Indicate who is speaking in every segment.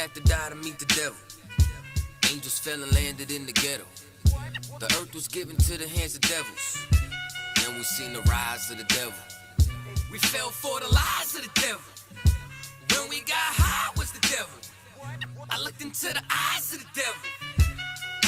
Speaker 1: have to die to meet the devil. Angels fell and landed in the ghetto. The earth was given to the hands of devils. Then we seen the rise of the devil. We fell for the lies of the devil. When we got high was the devil. I looked into the eyes of the devil.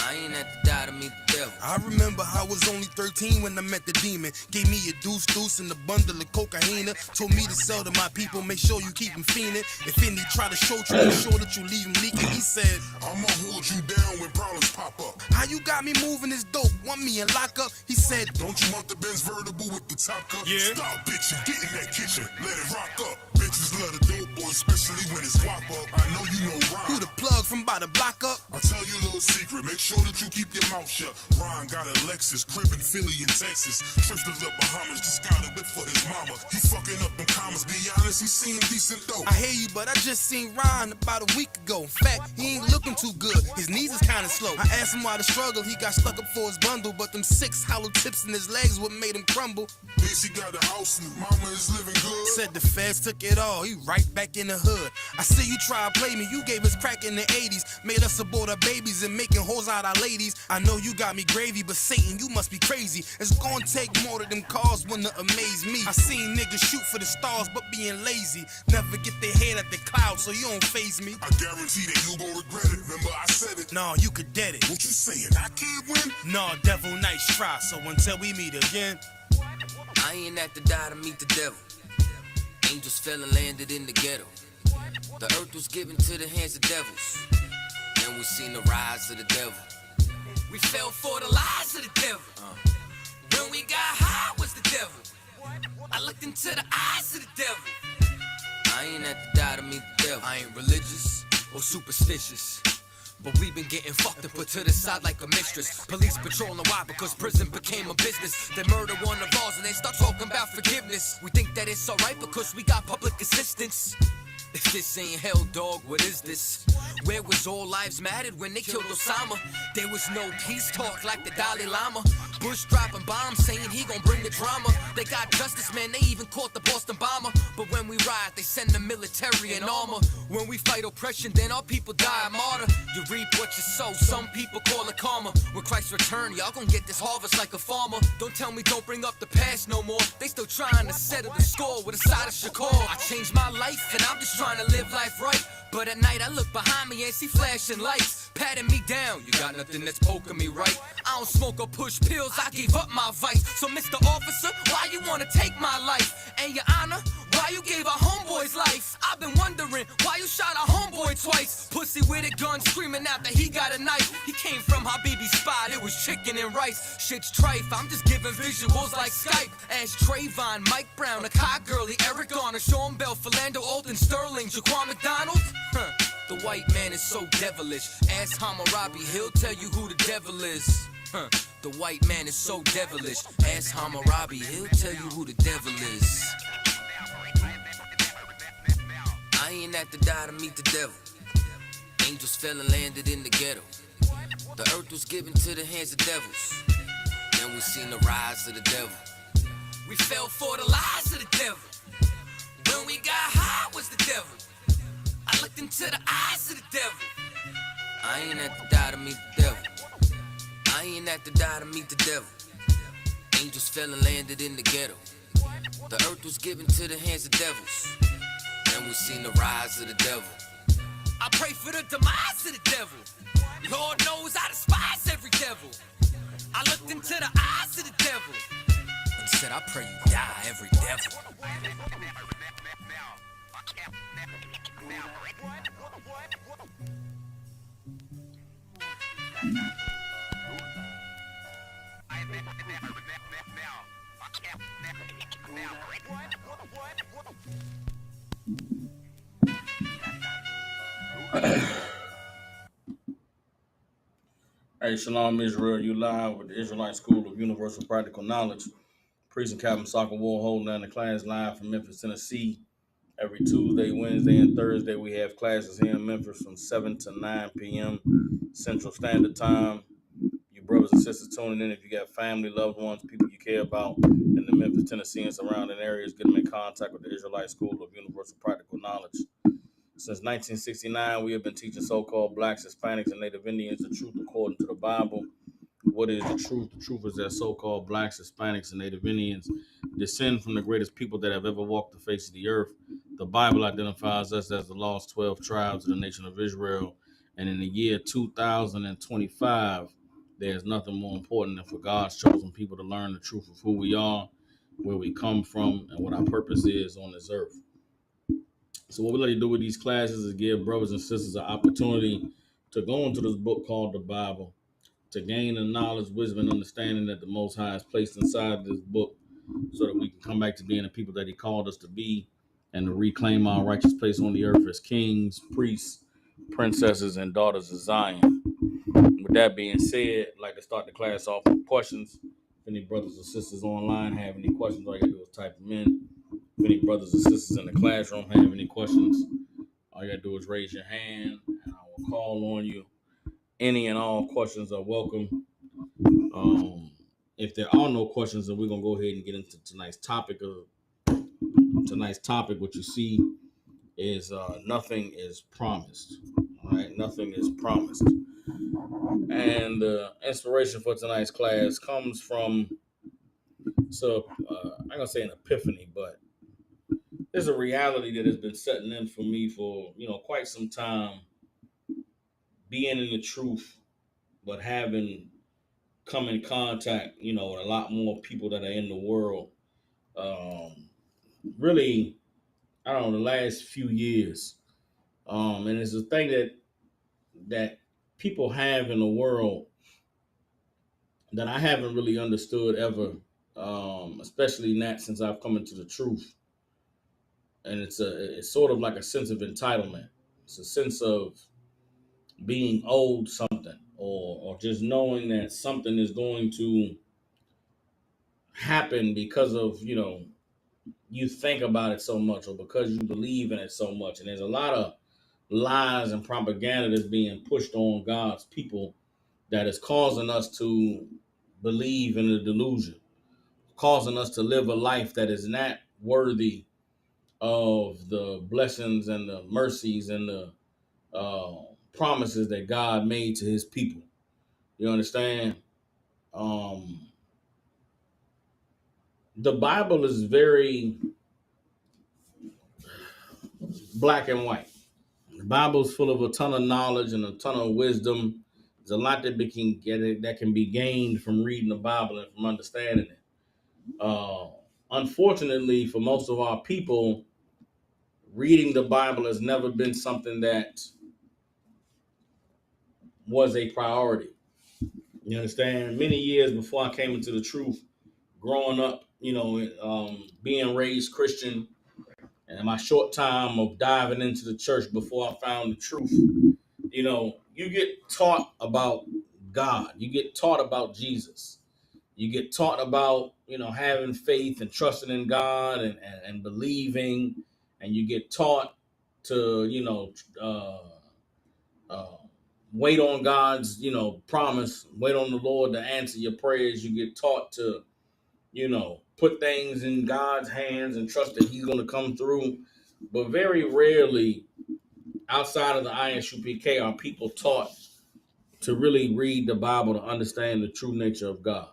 Speaker 1: I ain't have to die to meet the devil.
Speaker 2: I remember I was only 13 when I met the demon. Gave me a deuce and a bundle of cocaine. Told me to sell to my people, make sure you keep them fiending. If any try to show you, make sure that you leave them leaking. He said,
Speaker 3: I'ma hold you down when problems pop up.
Speaker 2: how you got me moving this dope? Want me in lockup? He said,
Speaker 3: Don't you want the Benz vertible with the top cup?
Speaker 2: Yeah.
Speaker 3: Stop bitching, get in that kitchen, let it rock up. Bitches love the dope boy, especially when it's guap up. I know you know Ron.
Speaker 2: who the plug from by the block up?
Speaker 3: I'll tell you a little secret, make sure that you keep your mouth shut. Ron got a Lexus, crib in Philly and Texas. Trips to the Bahamas, just got a whip for his mama. He fucking up them commas, be honest, he seeing decent though.
Speaker 2: I hear you, but I just seen Ron about a week ago. In fact, he ain't looking too good. His knees is kinda slow. I asked him why the struggle, he got stuck up for his bundle. But them 6 hollow tips in his legs what made him crumble.
Speaker 3: He got a house and mama is living good.
Speaker 2: Said the feds took it all, he right back in the hood. I see you try to play me, you gave us crack in the 80s. Made us abort our babies and making hoes out our ladies. I know you got me gravy, but Satan, you must be crazy. It's gonna take more than them cars when to amaze me. I seen niggas shoot for the stars, but being lazy. Never get their head at the clouds, so you don't faze me.
Speaker 3: I guarantee that you gon' regret it, remember I said it.
Speaker 2: Nah, you could dead it.
Speaker 3: What you saying, I can't win?
Speaker 2: Nah, devil, nice try, so until we meet again.
Speaker 1: I ain't have to die to meet the devil. Angels fell and landed in the ghetto. The earth was given to the hands of devils. Then we seen the rise of the devil. We fell for the lies of the devil. When we got high was the devil. I looked into the eyes of the devil. I ain't have to die to meet the devil. I ain't religious or superstitious, but we've been getting fucked and put to the side like a mistress. Police patrolling why? Because prison became a business. They murder one of ours and they start talking about forgiveness. We think that it's alright because we got public assistance. If this ain't hell, dog, what is this? Where was all lives mattered when they killed Osama? There was no peace talk like the Dalai Lama. Bush dropping bombs saying he gon' bring the drama. They got justice, man, they even caught the Boston bomber. But when we ride, they send the military in armor. When we fight oppression, then our people die a martyr. You reap what you sow, some people call it karma. When Christ return, y'all gon' get this harvest like a farmer. Don't tell me don't bring up the past no more. They still trying to settle the score with a side of Shakur. I changed my life and I'm just trying to live life right. But at night I look behind me and see flashing lights, patting me down. You got nothing that's poking me right. I don't smoke or push pills, I gave up my vice. So Mr. Officer, why you wanna take my life? And your honor, why you gave our homeboy's life? I've been wondering why you shot our homeboy twice. Pussy with a gun screaming out that he got a knife. He came from Habibi's spot, it was chicken and rice. Shit's trife, I'm just giving visuals like Skype. Ask Trayvon, Mike Brown, a Kai Gurley, Eric Garner, Sean Bell, Philando, Alton Sterling, Jaquan McDonald. The white man is so devilish. Ask Hammurabi, he'll tell you who the devil is. The white man is so devilish. Ask Hammurabi, he'll tell you who the devil is. I ain't have to die to meet the devil. Angels fell and landed in the ghetto. The earth was given to the hands of devils. Then we seen the rise of the devil. We fell for the lies of the devil. When we got high was the devil. I looked into the eyes of the devil. I ain't have to die to meet the devil. I ain't have to die to meet the devil. Angels fell and landed in the ghetto. The earth was given to the hands of devils. Then we seen the rise of the devil. I pray for the demise of the devil. Lord knows I despise every devil. I looked into the eyes of the devil and said, I pray you die, every devil.
Speaker 4: Hey, Shalom Israel, you live with the Israelite School of Universal Practical Knowledge. Priest and Captain Soccer War holding down the class live from Memphis, Tennessee. Every Tuesday, Wednesday, and Thursday, we have classes here in Memphis from 7 to 9 p.m. Central Standard Time. You brothers and sisters tuning in, if you got family, loved ones, people you care about in the Memphis, Tennessee, and surrounding areas, get them in contact with the Israelite School of Universal Practical Knowledge. Since 1969, we have been teaching so-called blacks, Hispanics, and Native Indians the truth according to the Bible. What is the truth? The truth is that so-called blacks, Hispanics, and Native Indians descend from the greatest people that have ever walked the face of the earth. The Bible identifies us as the lost 12 tribes of the nation of Israel. And in the year 2025, there's nothing more important than for God's chosen people to learn the truth of who we are, where we come from, and what our purpose is on this earth. So what we like to do with these classes is give brothers and sisters an opportunity to go into this book called the Bible, to gain the knowledge, wisdom, and understanding that the Most High has placed inside this book, so that we can come back to being the people that He called us to be, and to reclaim our righteous place on the earth as kings, priests, princesses, and daughters of Zion. With that being said, I'd like to start the class off with questions. If any brothers or sisters online have any questions, all you gotta do is type them in. If any brothers or sisters in the classroom have any questions, all you gotta do is raise your hand, and I will call on you. Any and all questions are welcome. If there are no questions, then we're gonna go ahead and get into tonight's topic. What you see is nothing is promised. All right, nothing is promised. And the inspiration for tonight's class comes from, I'm gonna say an epiphany, but there's a reality that has been setting in for me for quite some time, being in the truth, but having come in contact, with a lot more people that are in the world. Really, I don't know, the last few years. And it's a thing that people have in the world that I haven't really understood ever, especially not since I've come into the truth. And it's sort of like a sense of entitlement. It's a sense of being owed something, or just knowing that something is going to happen because of you think about it so much, or because you believe in it so much. And there's a lot of lies and propaganda that's being pushed on God's people that is causing us to believe in the delusion, causing us to live a life that is not worthy of the blessings and the mercies and the promises that God made to His people. You understand? The Bible is very black and white. The Bible's full of a ton of knowledge and a ton of wisdom. There's a lot that can be gained from reading the Bible and from understanding it. Unfortunately, for most of our people, reading the Bible has never been something that was a priority. You understand? Many years before I came into the truth, growing up, being raised Christian, and in my short time of diving into the church before I found the truth, you get taught about God. You get taught about Jesus. You get taught about, having faith and trusting in God, and believing. And you get taught to, wait on God's, promise, wait on the Lord to answer your prayers. You get taught to, put things in God's hands and trust that He's going to come through. But very rarely outside of the ISUPK are people taught to really read the Bible to understand the true nature of God.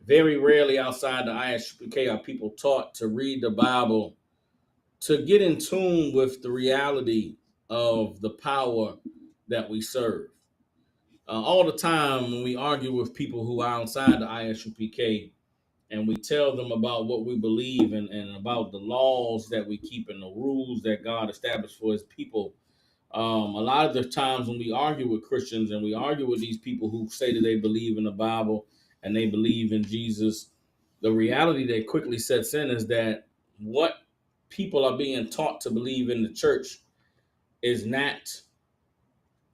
Speaker 4: Very rarely outside the ISUPK are people taught to read the Bible to get in tune with the reality of the power that we serve. All the time when we argue with people who are outside the ISUPK and we tell them about what we believe and about the laws that we keep and the rules that God established for His people, a lot of the times when we argue with Christians and we argue with these people who say that they believe in the Bible and they believe in Jesus, the reality that quickly sets in is that what people are being taught to believe in the church is not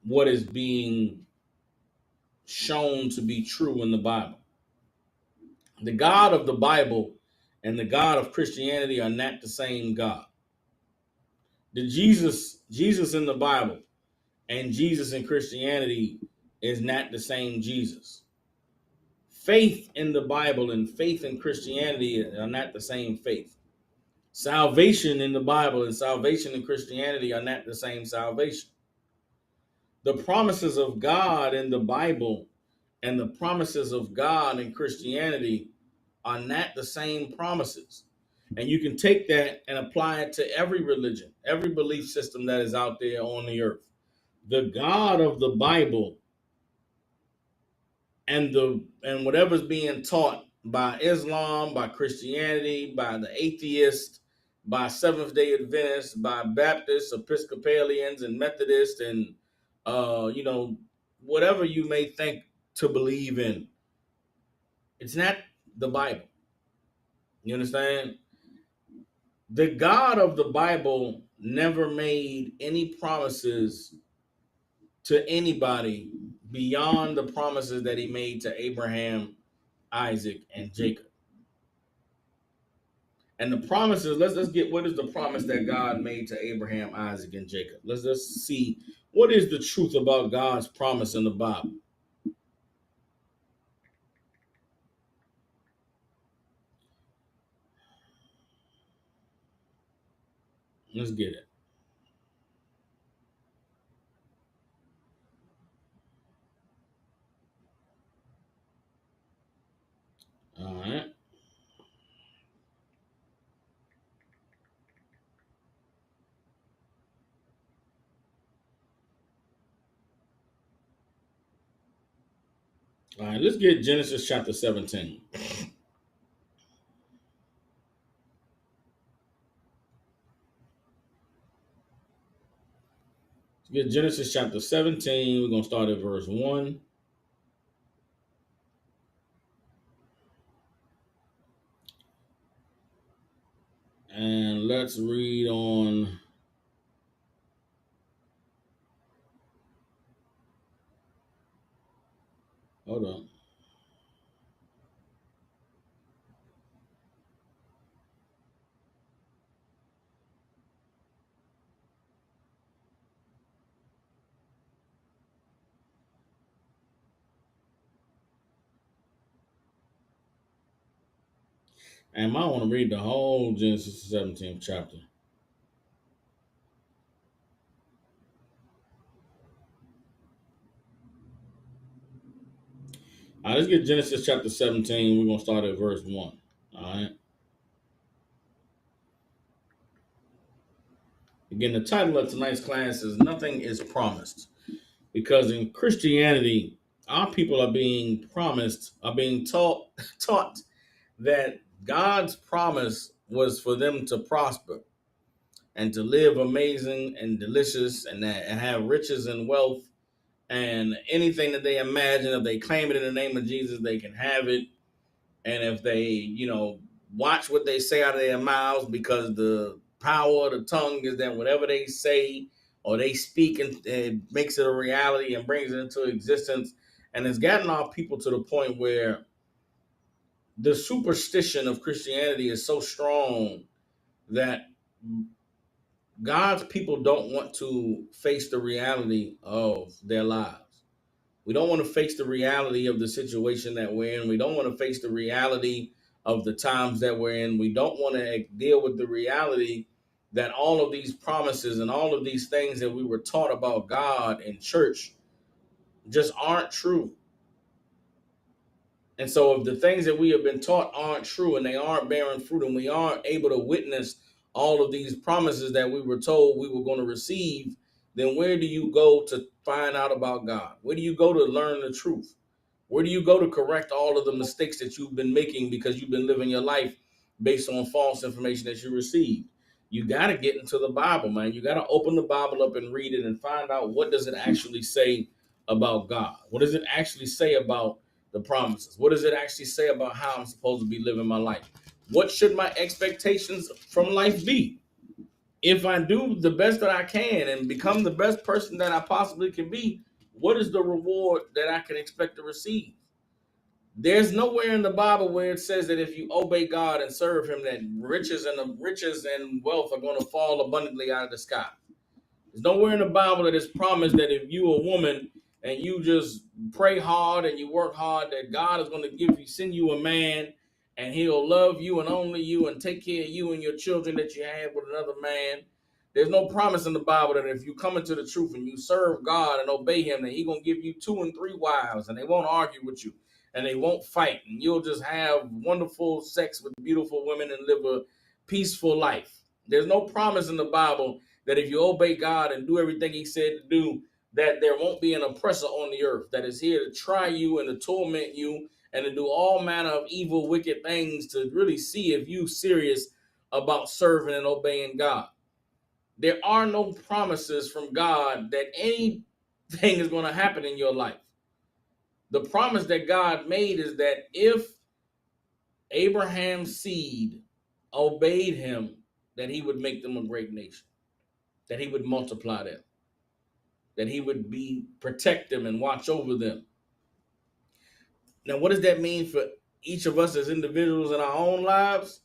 Speaker 4: what is being shown to be true in the Bible. The God of the Bible and the God of Christianity are not the same God. The Jesus in the Bible and Jesus in Christianity is not the same Jesus. Faith in the Bible and faith in Christianity are not the same faith. Salvation in the Bible and salvation in Christianity are not the same salvation. The promises of God in the Bible and the promises of God in Christianity are not the same promises. And you can take that and apply it to every religion, every belief system that is out there on the earth. The God of the Bible and whatever's being taught by Islam, by Christianity, by the atheists, by Seventh Day Adventists, by Baptists, Episcopalians, and Methodists, and whatever you may think to believe in, it's not the Bible. You understand? The God of the Bible never made any promises to anybody beyond the promises that he made to Abraham, Isaac, and Jacob. And the promises, let's get what is the promise that God made to Abraham, Isaac, and Jacob. Let's just see what is the truth about God's promise in the Bible. Let's get it. All right. All right, let's get Genesis chapter 17. Let's get Genesis chapter 17. We're going to start at verse 1. And let's read on. Hold on. And I want to read the whole Genesis 17th chapter. All right, let's get Genesis chapter 17. We're going to start at verse 1. All right. Again, the title of tonight's class is Nothing is Promised. Because in Christianity, our people are being taught that God's promise was for them to prosper and to live amazing and delicious and have riches and wealth and anything that they imagine. If they claim it in the name of Jesus, they can have it. And if they, watch what they say out of their mouths, because the power of the tongue is that whatever they say or they speak, and it makes it a reality and brings it into existence. And it's gotten our people to the point where the superstition of Christianity is so strong that God's people don't want to face the reality of their lives. We don't want to face the reality of the situation that we're in. We don't want to face the reality of the times that we're in. We don't want to deal with the reality that all of these promises and all of these things that we were taught about God in church just aren't true. And so if the things that we have been taught aren't true and they aren't bearing fruit and we aren't able to witness all of these promises that we were told we were going to receive, then where do you go to find out about God? Where do you go to learn the truth? Where do you go to correct all of the mistakes that you've been making because you've been living your life based on false information that you received? You got to get into the Bible, man. You got to open the Bible up and read it and find out, what does it actually say about God? What does it actually say about the promises? What does it actually say about how I'm supposed to be living my life? What should my expectations from life be? If I do the best that I can and become the best person that I possibly can be, what is the reward that I can expect to receive? There's nowhere in the Bible where it says that if you obey God and serve Him, that riches and wealth are going to fall abundantly out of the sky. There's nowhere in the Bible that is promised that if you a woman and you just pray hard and you work hard, that God is going to send you a man and he'll love you and only you and take care of you and your children that you have with another man. There's no promise in the Bible that if you come into the truth and you serve God and obey him, that he's going to give you 2 and 3 wives and they won't argue with you and they won't fight and you'll just have wonderful sex with beautiful women and live a peaceful life. There's no promise in the Bible that if you obey God and do everything he said to do, that there won't be an oppressor on the earth that is here to try you and to torment you and to do all manner of evil, wicked things to really see if you're serious about serving and obeying God. There are no promises from God that anything is going to happen in your life. The promise that God made is that if Abraham's seed obeyed him, that he would make them a great nation, that he would multiply them, that he would protect them and watch over them. Now, what does that mean for each of us as individuals in our own lives?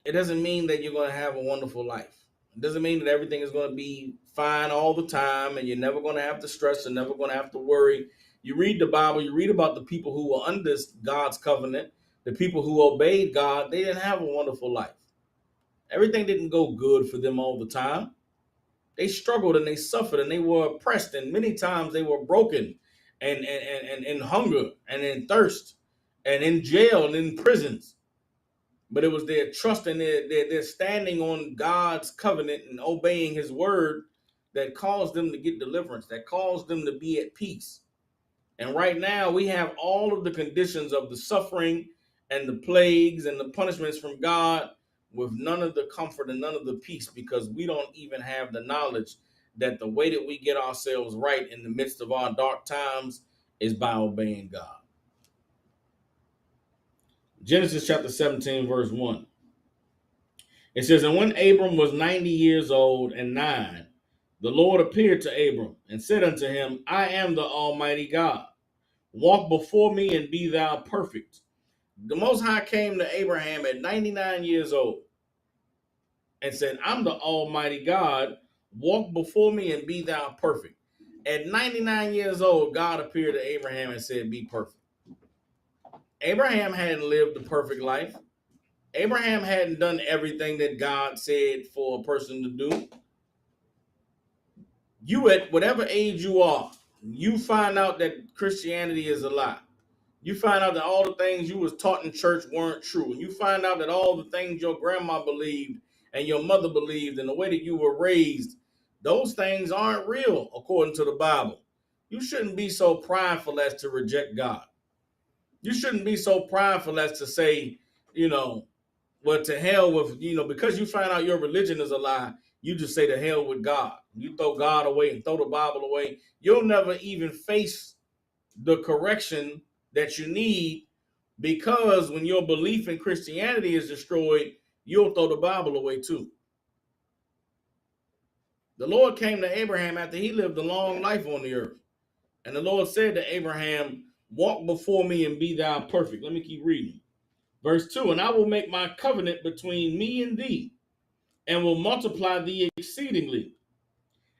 Speaker 4: It doesn't mean that you're going to have a wonderful life. It doesn't mean that everything is going to be fine all the time and you're never going to have to stress and never going to have to worry. You read the Bible, you read about the people who were under God's covenant, the people who obeyed God, they didn't have a wonderful life. Everything didn't go good for them all the time. They struggled and they suffered and they were oppressed, and many times they were broken and in hunger and in thirst and in jail and in prisons. But it was their trust and their standing on God's covenant and obeying his word that caused them to get deliverance, that caused them to be at peace. And right now we have all of the conditions of the suffering and the plagues and the punishments from God with none of the comfort and none of the peace, because we don't even have the knowledge that the way that we get ourselves right in the midst of our dark times is by obeying God. Genesis chapter 17, verse 1. It says, and when Abram was 90 years old and 9, the Lord appeared to Abram and said unto him, I am the Almighty God. Walk before me and be thou perfect. The Most High came to Abraham at 99 years old and said, I'm the Almighty God. Walk before me and be thou perfect. At 99 years old, God appeared to Abraham and said, be perfect. Abraham hadn't lived a perfect life. Abraham hadn't done everything that God said for a person to do. You, at whatever age you are, you find out that Christianity is a lie. You find out that all the things you was taught in church weren't true. And you find out that all the things your grandma believed and your mother believed and the way that you were raised, those things aren't real according to the Bible. You shouldn't be so prideful as to reject God. You shouldn't be so prideful as to say, well, to hell with, because you find out your religion is a lie, you just say to hell with God. You throw God away and throw the Bible away. You'll never even face the correction that you need, because when your belief in Christianity is destroyed, you'll throw the Bible away too. The Lord came to Abraham after he lived a long life on the earth. And the Lord said to Abraham, walk before me and be thou perfect. Let me keep reading. Verse 2, and I will make my covenant between me and thee, and will multiply thee exceedingly.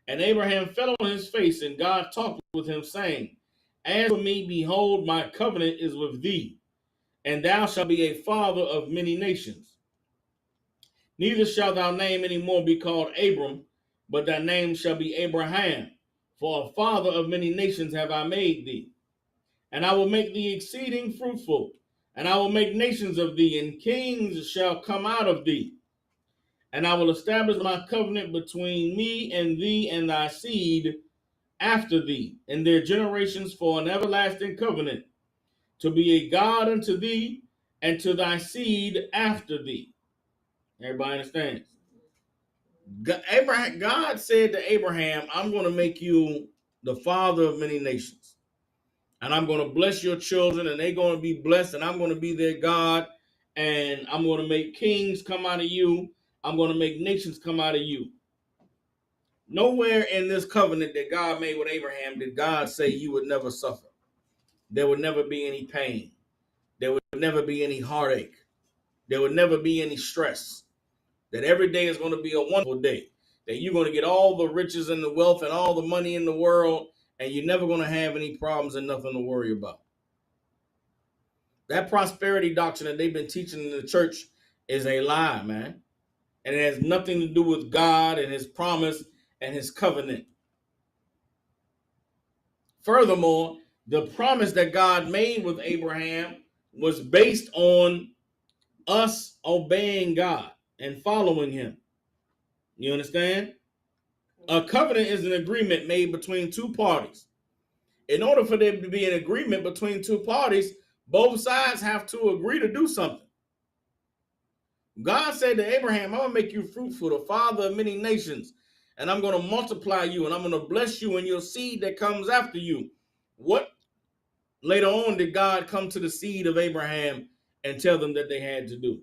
Speaker 4: And Abraham fell on his face, and God talked with him, saying, as for me, behold, my covenant is with thee, and thou shalt be a father of many nations. Neither shalt thou name any more be called Abram, but thy name shall be Abraham, for a father of many nations have I made thee. And I will make thee exceeding fruitful, and I will make nations of thee, and kings shall come out of thee. And I will establish my covenant between me and thee and thy seed after thee, in their generations, for an everlasting covenant, to be a God unto thee and to thy seed after thee. Everybody understands? God said to Abraham, I'm going to make you the father of many nations. And I'm going to bless your children, and they're going to be blessed, and I'm going to be their God, and I'm going to make kings come out of you. I'm going to make nations come out of you. Nowhere in this covenant that God made with Abraham did God say you would never suffer. There would never be any pain. There would never be any heartache. There would never be any stress. That every day is going to be a wonderful day. That you're going to get all the riches and the wealth and all the money in the world, and you're never going to have any problems and nothing to worry about. That prosperity doctrine that they've been teaching in the church is a lie, man. And it has nothing to do with God and his promise and his covenant. Furthermore, the promise that God made with Abraham was based on us obeying God and following him. You understand? A covenant is an agreement made between two parties. In order for there to be an agreement between two parties, both sides have to agree to do something. God said to Abraham, I'm going to make you fruitful, the father of many nations, and I'm going to multiply you, and I'm going to bless you and your seed that comes after you. What later on did God come to the seed of Abraham and tell them that they had to do?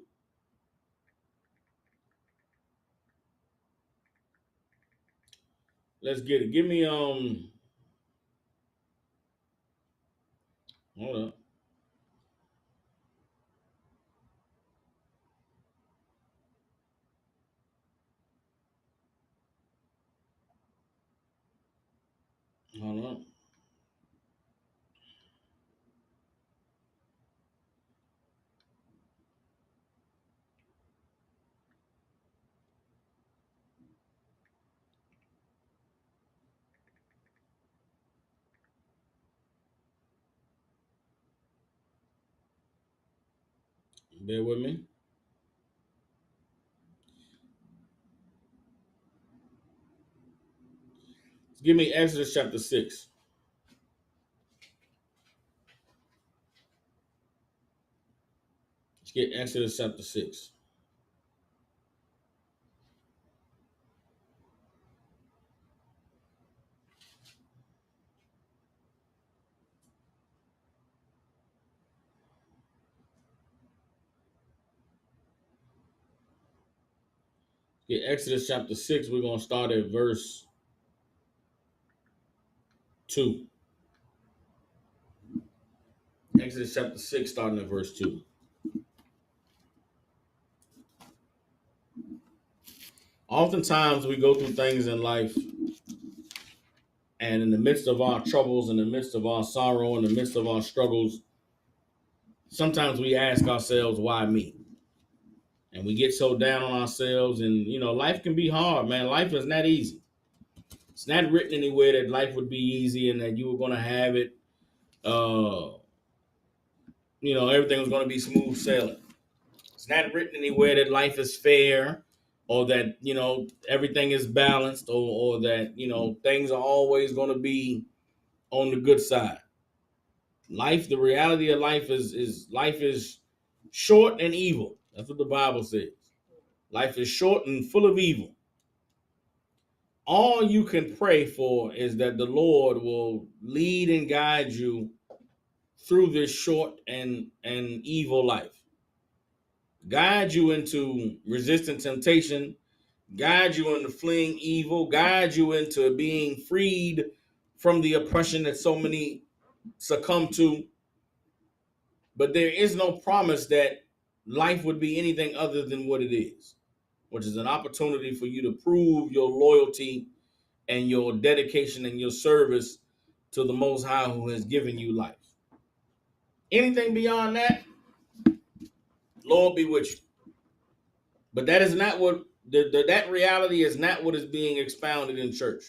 Speaker 4: Let's get it. Give me hold up. Hold up. Bear with me. Give me Exodus chapter 6. Let's get Exodus chapter 6. Get Exodus chapter 6. We're going to start at verse 2. Exodus chapter 6, starting at verse 2. Oftentimes we go through things in life, and in the midst of our troubles, in the midst of our sorrow, in the midst of our struggles, sometimes we ask ourselves, why me? And we get so down on ourselves, and life can be hard, man. Life is not easy. It's not written anywhere that life would be easy and that you were going to have it, everything was going to be smooth sailing. It's not written anywhere that life is fair, or that everything is balanced, or that things are always going to be on the good side. Life, the reality of life is life is short and evil. That's what the Bible says. Life is short and full of evil. All you can pray for is that the Lord will lead and guide you through this short and evil life. Guide you into resisting temptation, guide you into fleeing evil, guide you into being freed from the oppression that so many succumb to. But there is no promise that life would be anything other than what it is, which is an opportunity for you to prove your loyalty and your dedication and your service to the Most High, who has given you life. Anything beyond that, Lord be with you. But that is not what that reality is not what is being expounded in church.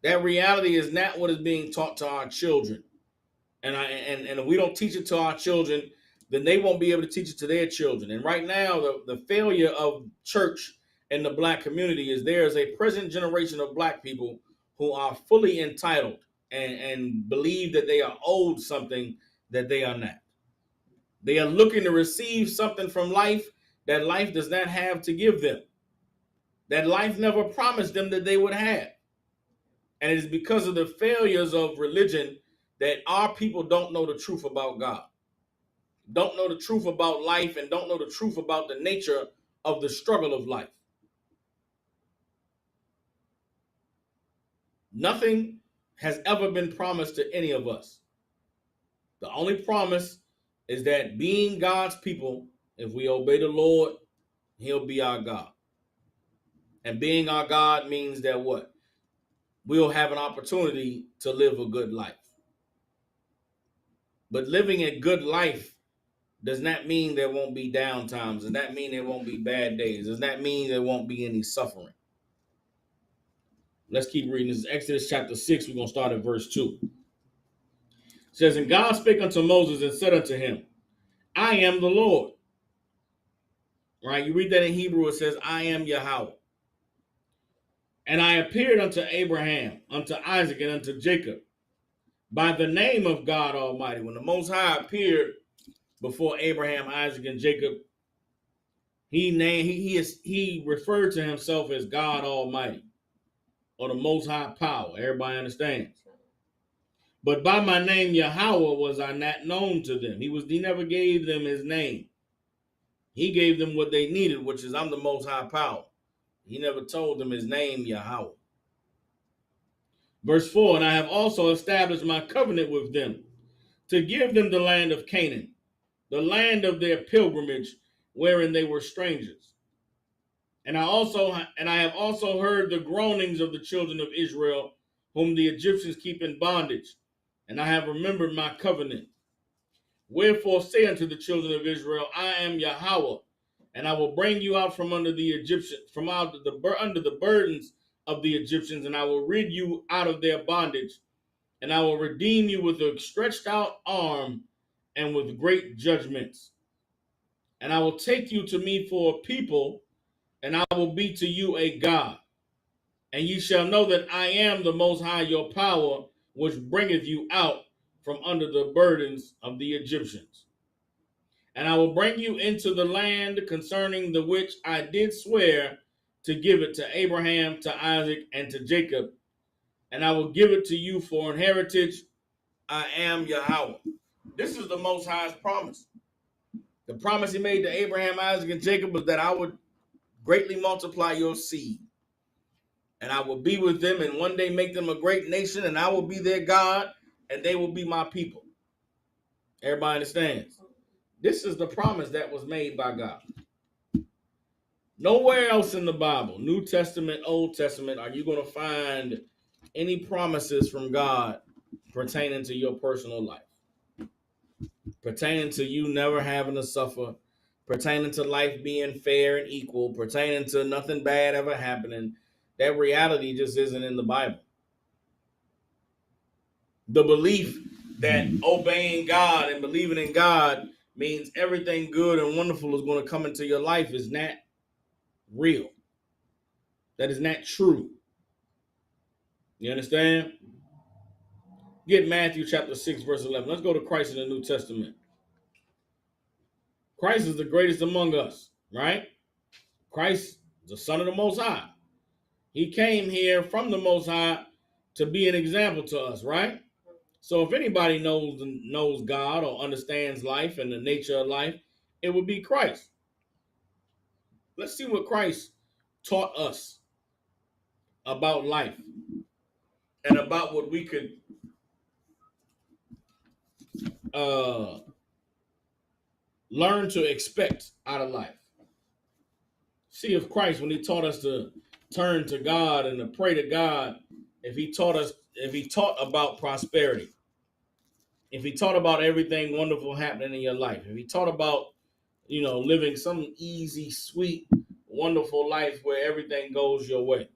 Speaker 4: That reality is not what is being taught to our children. And if we don't teach it to our children, then they won't be able to teach it to their children. And right now, the failure of church in the black community is there is a present generation of black people who are fully entitled and believe that they are owed something that they are not. They are looking to receive something from life that life does not have to give them, that life never promised them that they would have. And it is because of the failures of religion that our people don't know the truth about God, don't know the truth about life, and don't know the truth about the nature of the struggle of life. Nothing has ever been promised to any of us. The only promise is that being God's people, if we obey the Lord, He'll be our God. And being our God means that what? We'll have an opportunity to live a good life. But living a good life does not mean there won't be down times. Does that mean there won't be bad days? Does that mean there won't be any suffering? Let's keep reading. This is Exodus chapter 6. We're going to start at verse 2. It says, and God spake unto Moses and said unto him, I am the Lord. Right? You read that in Hebrew, it says, I am Yahweh. And I appeared unto Abraham, unto Isaac, and unto Jacob by the name of God Almighty. When the Most High appeared before Abraham, Isaac, and Jacob, he referred to himself as God Almighty, or the Most High Power. Everybody understands. But by my name Yahweh was I not known to them. He never gave them his name. He gave them what they needed, which is I'm the Most High Power. He never told them his name Yahweh. Verse 4, and I have also established my covenant with them to give them the land of Canaan, the land of their pilgrimage, wherein they were strangers. And I have also heard the groanings of the children of Israel, whom the Egyptians keep in bondage, and I have remembered my covenant. Wherefore say unto the children of Israel, I am Yahweh, and I will bring you out from under the Egyptians, under the burdens of the Egyptians, and I will rid you out of their bondage, and I will redeem you with a stretched out arm and with great judgments. And I will take you to me for a people, and I will be to you a God. And ye shall know that I am the Most High your power, which bringeth you out from under the burdens of the Egyptians. And I will bring you into the land concerning the which I did swear to give it to Abraham, to Isaac, and to Jacob. And I will give it to you for an heritage. I am Yahweh. This is the Most High's promise. The promise he made to Abraham, Isaac, and Jacob was that I would greatly multiply your seed. And I will be with them and one day make them a great nation, and I will be their God, and they will be my people. Everybody understands? This is the promise that was made by God. Nowhere else in the Bible, New Testament, Old Testament, are you going to find any promises from God pertaining to your personal life, pertaining to you never having to suffer, pertaining to life being fair and equal, pertaining to nothing bad ever happening. That reality just isn't in the Bible. The belief that obeying God and believing in God means everything good and wonderful is going to come into your life is not real. That is not true. You understand? Get Matthew chapter 6, verse 11. Let's go to Christ in the New Testament. Christ is the greatest among us, right? Christ is the Son of the Most High. He came here from the Most High to be an example to us, right? So if anybody knows God or understands life and the nature of life, it would be Christ. Let's see what Christ taught us about life and about what we could learn to expect out of life. See if Christ, when he taught us to turn to God and to pray to God, if he taught about prosperity, if he taught about everything wonderful happening in your life, if he taught about, living some easy, sweet, wonderful life where everything goes your way.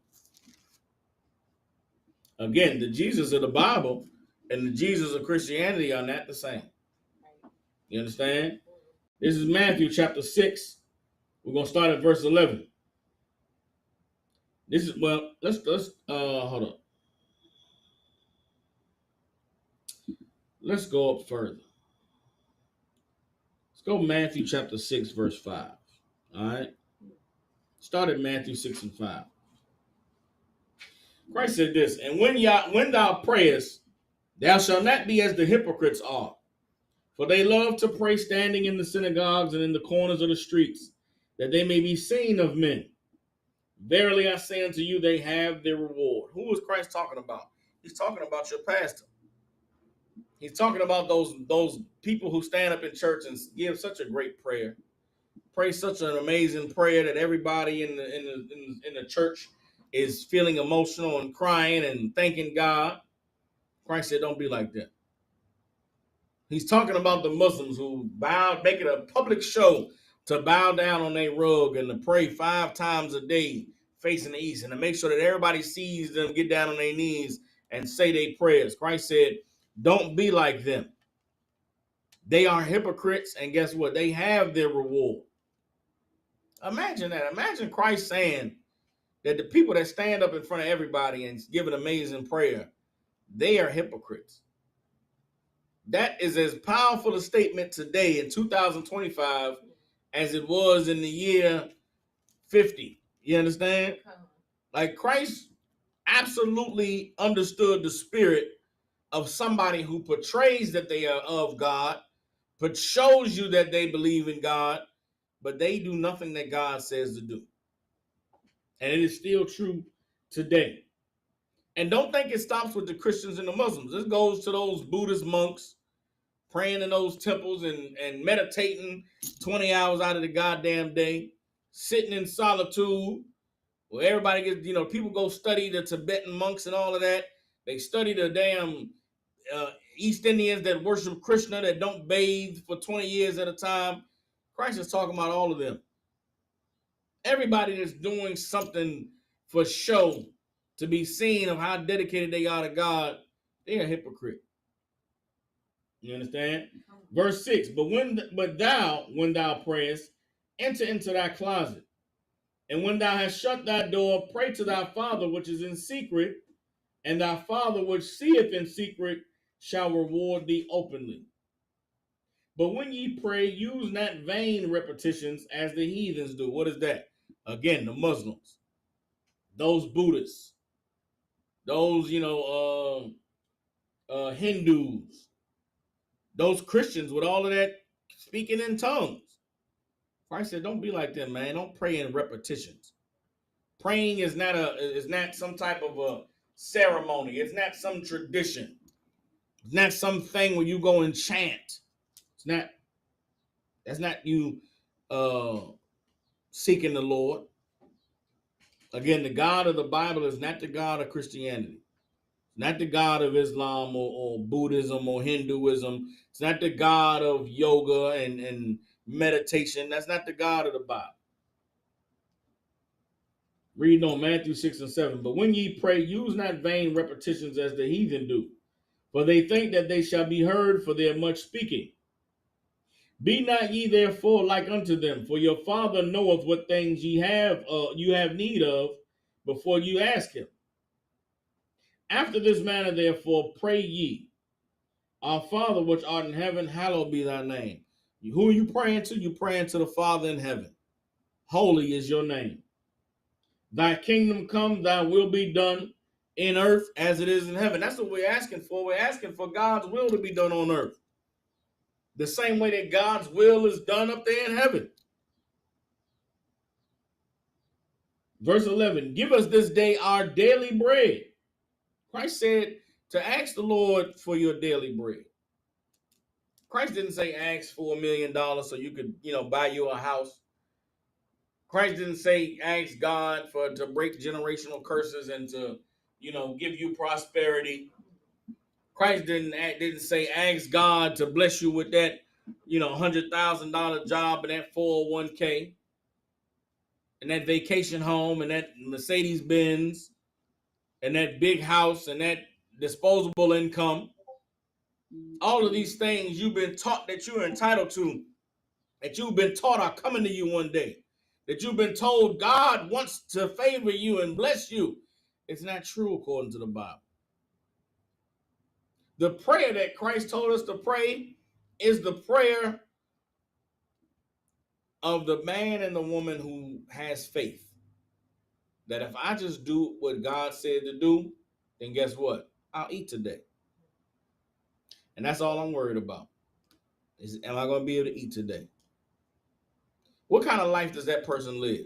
Speaker 4: Again, the Jesus of the Bible and the Jesus of Christianity are not the same. You understand? This is Matthew chapter 6. We're going to start at verse 11. Let's hold up. Let's go up further. Let's go Matthew chapter 6, verse 5. All right? Start at Matthew 6 and 5. Christ said this, and when thou prayest, thou shalt not be as the hypocrites are, for they love to pray standing in the synagogues and in the corners of the streets, that they may be seen of men. Verily I say unto you, they have their reward. Who is Christ talking about? He's talking about your pastor. He's talking about those people who stand up in church and give such a great prayer, pray such an amazing prayer that everybody in the church is feeling emotional and crying and thanking God. Christ said, don't be like that. He's talking about the Muslims who make it a public show to bow down on their rug and to pray 5 times a day facing the east and to make sure that everybody sees them get down on their knees and say their prayers. Christ said, don't be like them. They are hypocrites, and guess what? They have their reward. Imagine that. Imagine Christ saying that the people that stand up in front of everybody and give an amazing prayer, they are hypocrites. That is as powerful a statement today in 2025 as it was in the year 50. You understand? Like Christ absolutely understood the spirit of somebody who portrays that they are of God, but shows you that they believe in God, but they do nothing that God says to do. And it is still true today. And don't think it stops with the Christians and the Muslims. This goes to those Buddhist monks praying in those temples and meditating 20 hours out of the goddamn day, sitting in solitude, where everybody gets, people go study the Tibetan monks and all of that. They study the damn East Indians that worship Krishna, that don't bathe for 20 years at a time. Christ is talking about all of them. Everybody that's doing something for show to be seen of how dedicated they are to God, they're a hypocrite. You understand? Verse 6, but thou, when thou prayest, enter into thy closet. And when thou hast shut thy door, pray to thy Father which is in secret, and thy Father which seeth in secret shall reward thee openly. But when ye pray, use not vain repetitions as the heathens do. What is that? Again, the Muslims, those Buddhists, those, Hindus, those Christians with all of that speaking in tongues. Christ said, don't be like them, man. Don't pray in repetitions. Praying is not some type of a ceremony. It's not some tradition. It's not something where you go and chant. That's not you seeking the Lord. Again, the God of the Bible is not the God of Christianity. It's not the God of Islam or Buddhism or Hinduism. It's not the God of yoga and meditation. That's not the God of the Bible. Reading on Matthew 6 and 7. But when ye pray, use not vain repetitions as the heathen do, for they think that they shall be heard for their much speaking. Be not ye therefore like unto them, for your Father knoweth what things you have need of before you ask him. After this manner, therefore, pray ye, Our Father which art in heaven, hallowed be thy name. Who are you praying to? You're praying to the Father in heaven. Holy is your name. Thy kingdom come, thy will be done in earth as it is in heaven. That's what we're asking for. We're asking for God's will to be done on earth. The same way that God's will is done up there in heaven. Verse 11, give us this day our daily bread. Christ said to ask the Lord for your daily bread. Christ didn't say ask for $1 million so you could, buy you a house. Christ didn't say ask God to break generational curses and to, give you prosperity. Christ didn't say ask God to bless you with that, $100,000 job and that 401k and that vacation home and that Mercedes Benz and that big house and that disposable income. All of these things you've been taught that you're entitled to, that you've been taught are coming to you one day, that you've been told God wants to favor you and bless you. It's not true according to the Bible. The prayer that Christ told us to pray is the prayer of the man and the woman who has faith. That if I just do what God said to do, then guess what? I'll eat today. And that's all I'm worried about. Is, am I going to be able to eat today? What kind of life does that person live?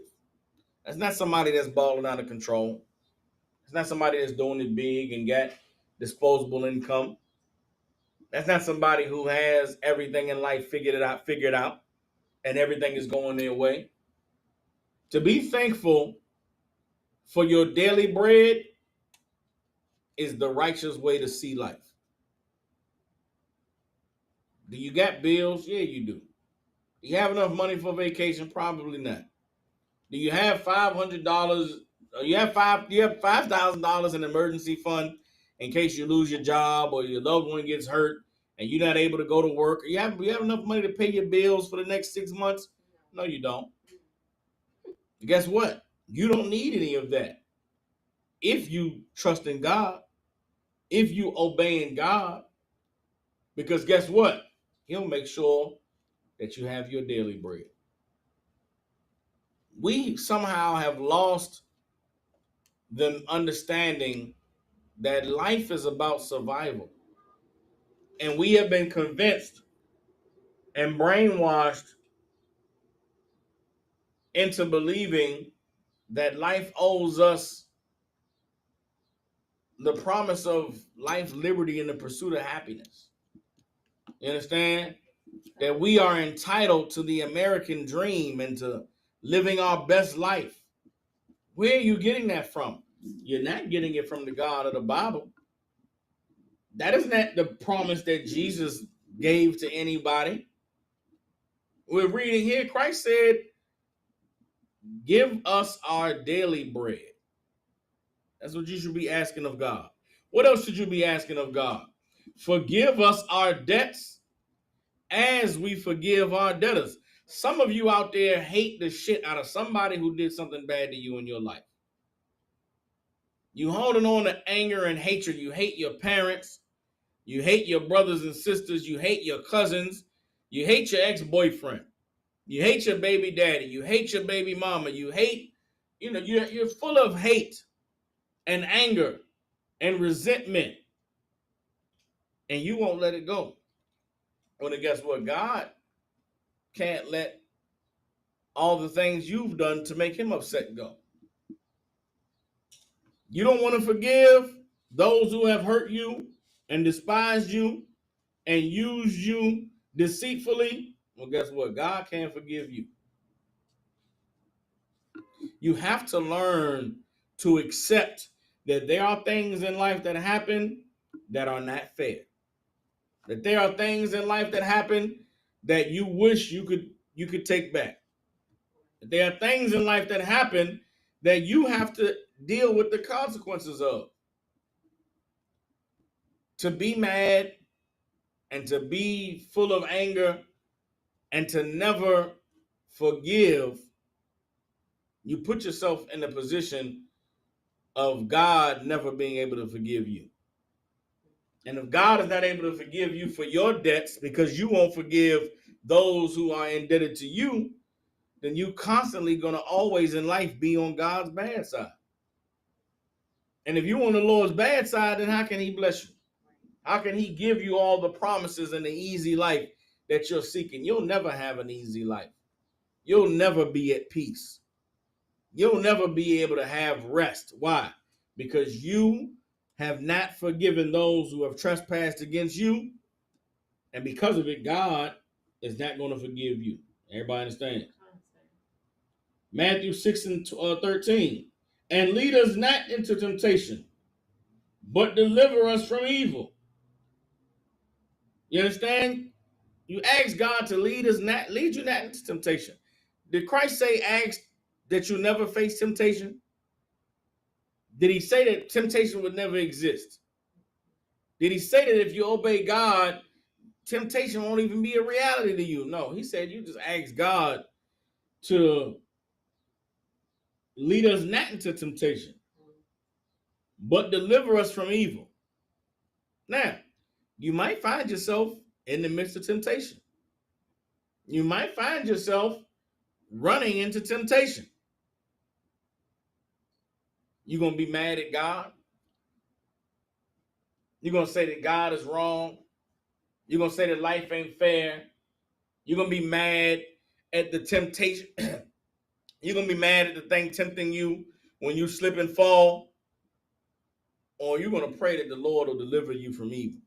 Speaker 4: That's not somebody that's balling out of control. It's not somebody that's doing it big and got disposable income. That's not somebody who has everything in life figured out, and everything is going their way. To be thankful for your daily bread is the righteous way to see life. Do you got bills? Yeah, you do. Do you have enough money for vacation? Probably not. Do you have $500? You have $5,000 in emergency fund in case you lose your job or your loved one gets hurt and you're not able to go to work. You have enough money to pay your bills for the next 6 months? No, you don't. Guess what? You don't need any of that. If you trust in God, if you obey in God, because guess what? He'll make sure that you have your daily bread. We somehow have lost the understanding that life is about survival. And we have been convinced and brainwashed into believing that life owes us the promise of life, liberty, and the pursuit of happiness. You understand? That we are entitled to the American dream and to living our best life. Where are you getting that from? You're not getting it from the God of the Bible. That is not the promise that Jesus gave to anybody. We're reading here, Christ said, give us our daily bread. That's what you should be asking of God. What else should you be asking of God? Forgive us our debts as we forgive our debtors. Some of you out there hate the shit out of somebody who did something bad to you in your life. You holding on to anger and hatred. You hate your parents. You hate your brothers and sisters. You hate your cousins. You hate your ex-boyfriend. You hate your baby daddy. You hate your baby mama. You hate, you're full of hate and anger and resentment. And you won't let it go. Well, then guess what? God can't let all the things you've done to make him upset go. You don't want to forgive those who have hurt you and despised you and used you deceitfully. Well, guess what? God can't forgive you. You have to learn to accept that there are things in life that happen that are not fair. That there are things in life that happen that you wish you could take back. That there are things in life that happen that you have to deal with the consequences of. To be mad and to be full of anger and to never forgive, you put yourself in the position of God never being able to forgive you. And if God is not able to forgive you for your debts because you won't forgive those who are indebted to you, then you constantly going to always in life be on God's bad side. And if you're on the Lord's bad side, then how can he bless you? How can he give you all the promises and the easy life that you're seeking? You'll never have an easy life. You'll never be at peace. You'll never be able to have rest. Why? Because you have not forgiven those who have trespassed against you. And because of it, God is not going to forgive you. Everybody understand? Matthew 6 and 13. And lead us not into temptation, but deliver us from evil. You understand? You ask God to lead you not into temptation. Did Christ say ask that you never face temptation? Did he say that temptation would never exist? Did he say that if you obey God, temptation won't even be a reality to you? No, he said you just ask God to lead us not into temptation, but deliver us from evil. Now, you might find yourself in the midst of temptation. You might find yourself running into temptation. You're going to be mad at God. You're going to say that God is wrong. You're going to say that life ain't fair. You're going to be mad at the temptation. You're going to be mad at the thing tempting you when you slip and fall. Or you're going to pray that the Lord will deliver you from evil.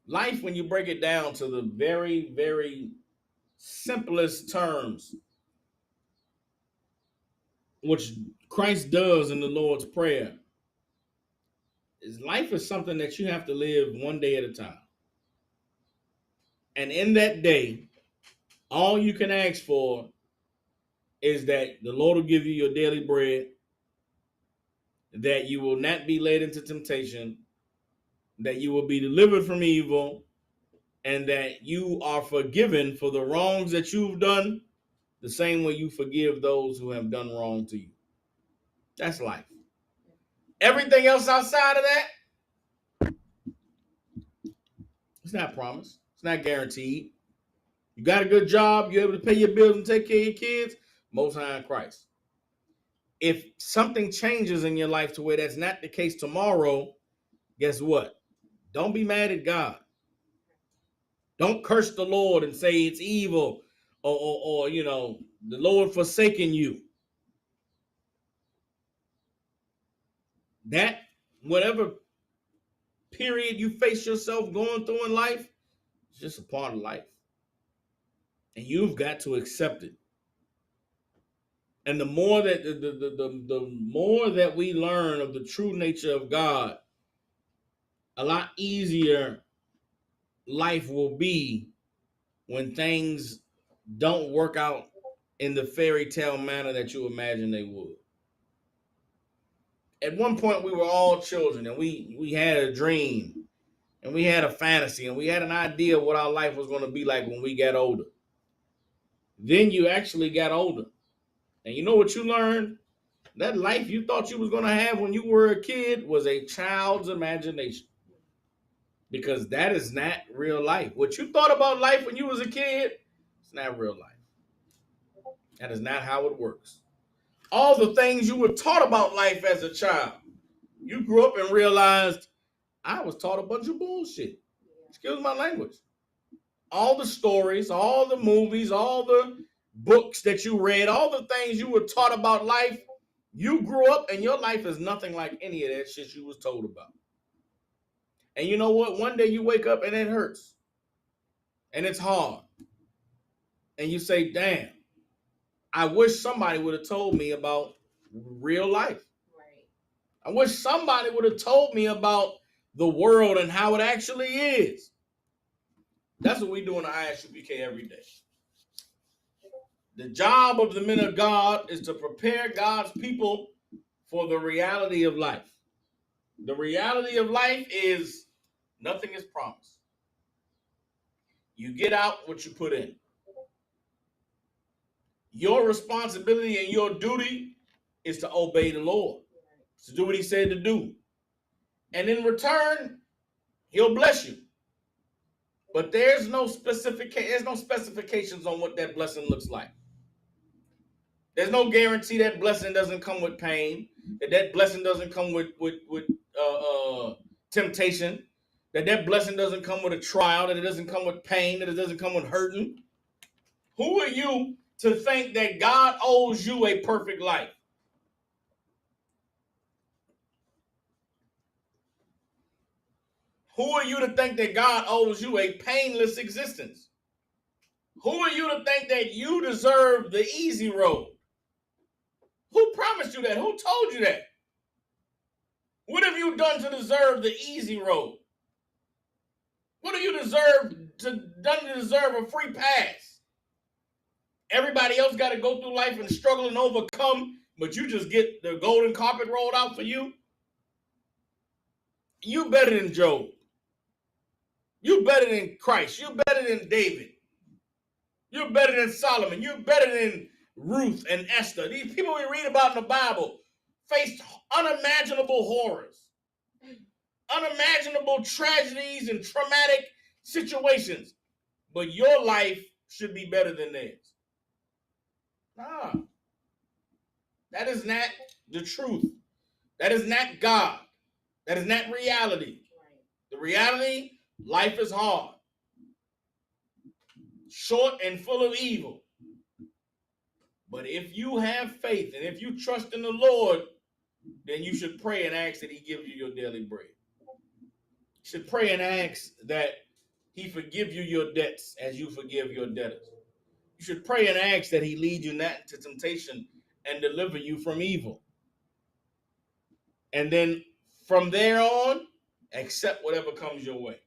Speaker 4: Life, when you break it down to the very, very simplest terms, which Christ does in the Lord's Prayer, is life is something that you have to live one day at a time. And in that day, all you can ask for is that the Lord will give you your daily bread, that you will not be led into temptation, that you will be delivered from evil, and that you are forgiven for the wrongs that you've done, the same way you forgive those who have done wrong to you. That's life. Everything else outside of that, it's not promised. It's not guaranteed. You got a good job, you're able to pay your bills and take care of your kids, Most High in Christ. If something changes in your life to where that's not the case tomorrow, guess what? Don't be mad at God. Don't curse the Lord and say it's evil or the Lord forsaking you. That, whatever period you face yourself going through in life, it's just a part of life. And you've got to accept it. And the more that the more that we learn of the true nature of God, a lot easier life will be when things don't work out in the fairy tale manner that you imagine they would. At one point, we were all children, and we had a dream, and we had a fantasy, and we had an idea of what our life was going to be like when we got older. Then you actually got older, and you know what you learned? That life you thought you was going to have when you were a kid was a child's imagination, because that is not real life. What you thought about life when you was a kid, it's not real life. That is not how it works. All the things you were taught about life as a child, you grew up and realized, I was taught a bunch of bullshit. Excuse my language. All the stories, all the movies, all the books that you read, all the things you were taught about life, you grew up and your life is nothing like any of that shit you was told about. And you know what? One day you wake up and it hurts. And it's hard. And you say, damn, I wish somebody would have told me about real life. Right. I wish somebody would have told me about the world and how it actually is. That's what we do in the ISUPK every day. The job of the men of God is to prepare God's people for the reality of life. The reality of life is nothing is promised. You get out what you put in. Your responsibility and your duty is to obey the Lord, to do what he said to do. And in return, he'll bless you. But there's no specifications on what that blessing looks like. There's no guarantee that blessing doesn't come with pain, that blessing doesn't come with temptation, that blessing doesn't come with a trial, that it doesn't come with pain, that it doesn't come with hurting. Who are you to think that God owes you a perfect life? Who are you to think that God owes you a painless existence? Who are you to think that you deserve the easy road? Who promised you that? Who told you that? What have you done to deserve the easy road? What do you done to deserve a free pass? Everybody else got to go through life and struggle and overcome, but you just get the golden carpet rolled out for you? You better than Job. You better than Christ. You better than David. You're better than Solomon. You're better than Ruth and Esther. These people we read about in the Bible faced unimaginable horrors, unimaginable tragedies and traumatic situations. But your life should be better than theirs. Nah. That is not the truth. That is not God. That is not reality. The reality, life is hard, short and full of evil. But if you have faith and if you trust in the Lord, then you should pray and ask that he gives you your daily bread. You should pray and ask that he forgive you your debts as you forgive your debtors. You should pray and ask that he lead you not into temptation and deliver you from evil. And then from there on, accept whatever comes your way.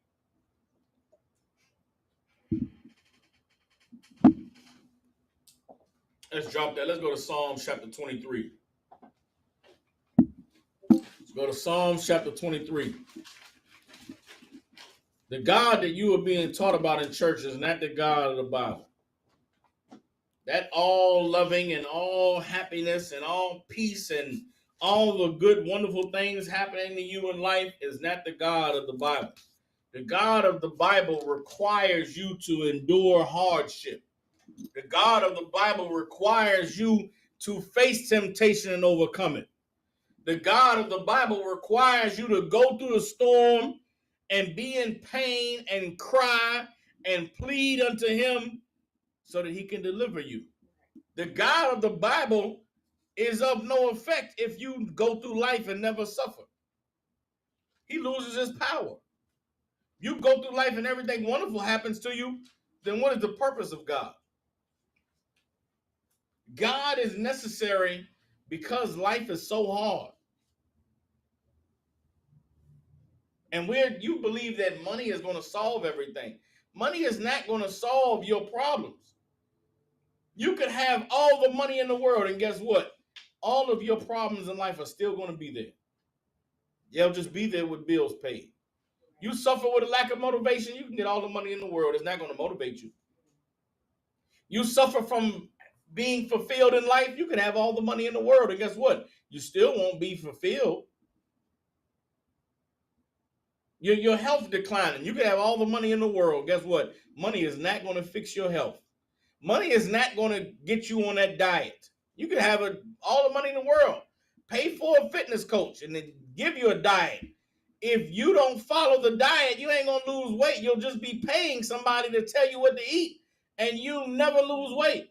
Speaker 4: Let's drop that. Let's go to Psalms chapter 23. Let's go to Psalms chapter 23. The God that you are being taught about in church is not the God of the Bible. That all loving and all happiness and all peace and all the good, wonderful things happening to you in life is not the God of the Bible. The God of the Bible requires you to endure hardship. The God of the Bible requires you to face temptation and overcome it. The God of the Bible requires you to go through the storm and be in pain and cry and plead unto him so that he can deliver you. The God of the Bible is of no effect if you go through life and never suffer. He loses his power. You go through life and everything wonderful happens to you, then what is the purpose of God? God is necessary because life is so hard. And where you believe that money is going to solve everything. Money is not going to solve your problems. You could have all the money in the world, and guess what? All of your problems in life are still going to be there. They'll just be there with bills paid. You suffer with a lack of motivation, you can get all the money in the world. It's not going to motivate you. You suffer from being fulfilled in life, you can have all the money in the world, and guess what? You still won't be fulfilled. Your health declining. You can have all the money in the world. Guess what? Money is not going to fix your health. Money is not going to get you on that diet. You can have all the money in the world. Pay for a fitness coach and then give you a diet. If you don't follow the diet, you ain't going to lose weight. You'll just be paying somebody to tell you what to eat, and you'll never lose weight.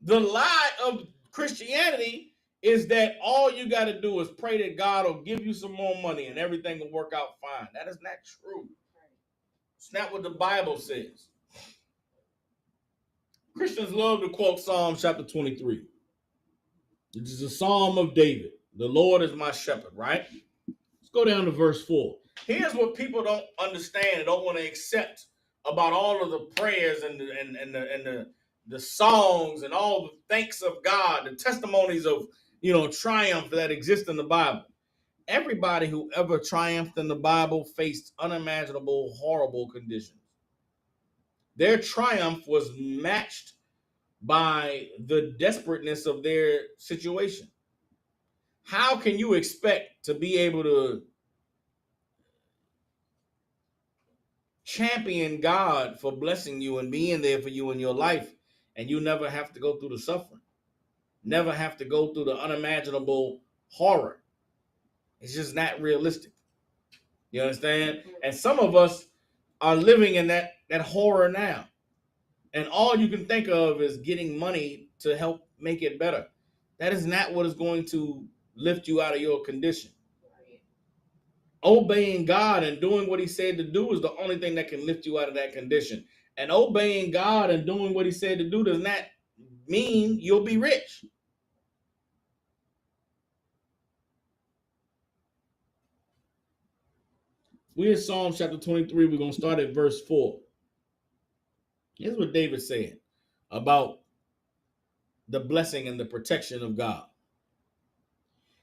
Speaker 4: The lie of Christianity is that all you got to do is pray that God will give you some more money and everything will work out fine. That is not true. It's not what the Bible says. Christians love to quote Psalm chapter 23. It is a psalm of David. The Lord is my shepherd, right? Let's go down to verse 4. Here's what people don't understand and don't want to accept about all of the prayers and the songs and all the thanks of God, the testimonies of triumph that exist in the Bible. Everybody who ever triumphed in the Bible faced unimaginable, horrible conditions. Their triumph was matched by the desperateness of their situation. How can you expect to be able to champion God for blessing you and being there for you in your life, and you never have to go through the suffering, never have to go through the unimaginable horror? It's just not realistic. You understand? And some of us are living in that horror now. And all you can think of is getting money to help make it better. That is not what is going to lift you out of your condition. Obeying God and doing what he said to do is the only thing that can lift you out of that condition. And obeying God and doing what he said to do does not mean you'll be rich. We're in Psalm chapter 23. We're going to start at verse 4. Here's what David said about the blessing and the protection of God.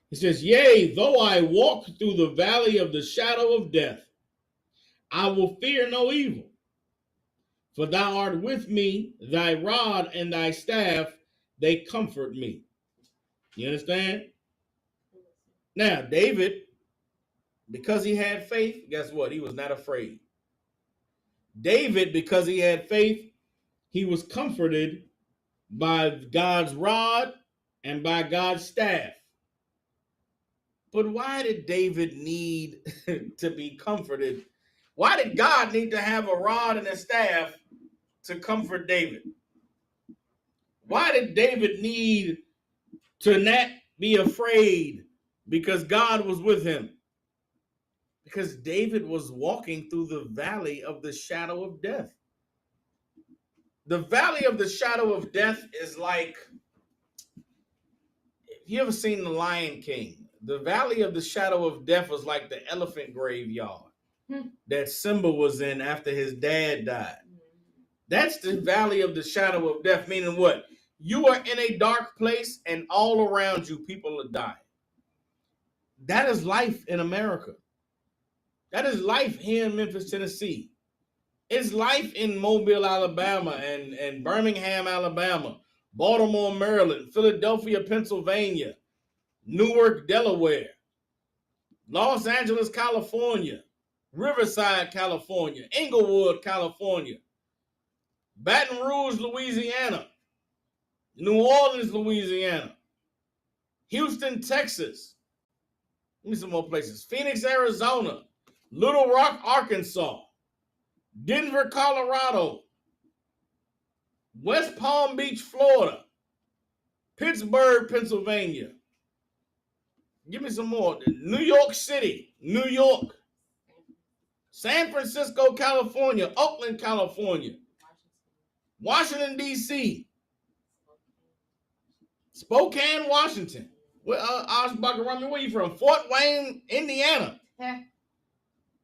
Speaker 4: He says, "Yea, though I walk through the valley of the shadow of death, I will fear no evil. For thou art with me, thy rod and thy staff, they comfort me." You understand? Now, David, because he had faith, guess what? He was not afraid. David, because he had faith, he was comforted by God's rod and by God's staff. But why did David need to be comforted? Why did God need to have a rod and a staff to comfort David? Why did David need to not be afraid because God was with him? Because David was walking through the valley of the shadow of death. The valley of the shadow of death is like, if you ever seen The Lion King, the valley of the shadow of death was like the elephant graveyard that Simba was in after his dad died. That's the valley of the shadow of death, meaning what? You are in a dark place and all around you, people are dying. That is life in America. That is life here in Memphis, Tennessee. It's life in Mobile, Alabama, and Birmingham, Alabama, Baltimore, Maryland, Philadelphia, Pennsylvania, Newark, Delaware, Los Angeles, California, Riverside, California, Inglewood, California, Baton Rouge, Louisiana, New Orleans, Louisiana, Houston, Texas. Give me some more places. Phoenix, Arizona, Little Rock, Arkansas, Denver, Colorado, West Palm Beach, Florida, Pittsburgh, Pennsylvania. Give me some more. New York City, New York, San Francisco, California, Oakland, California, Washington, D.C., Spokane, Washington. Where where you from? Fort Wayne, Indiana.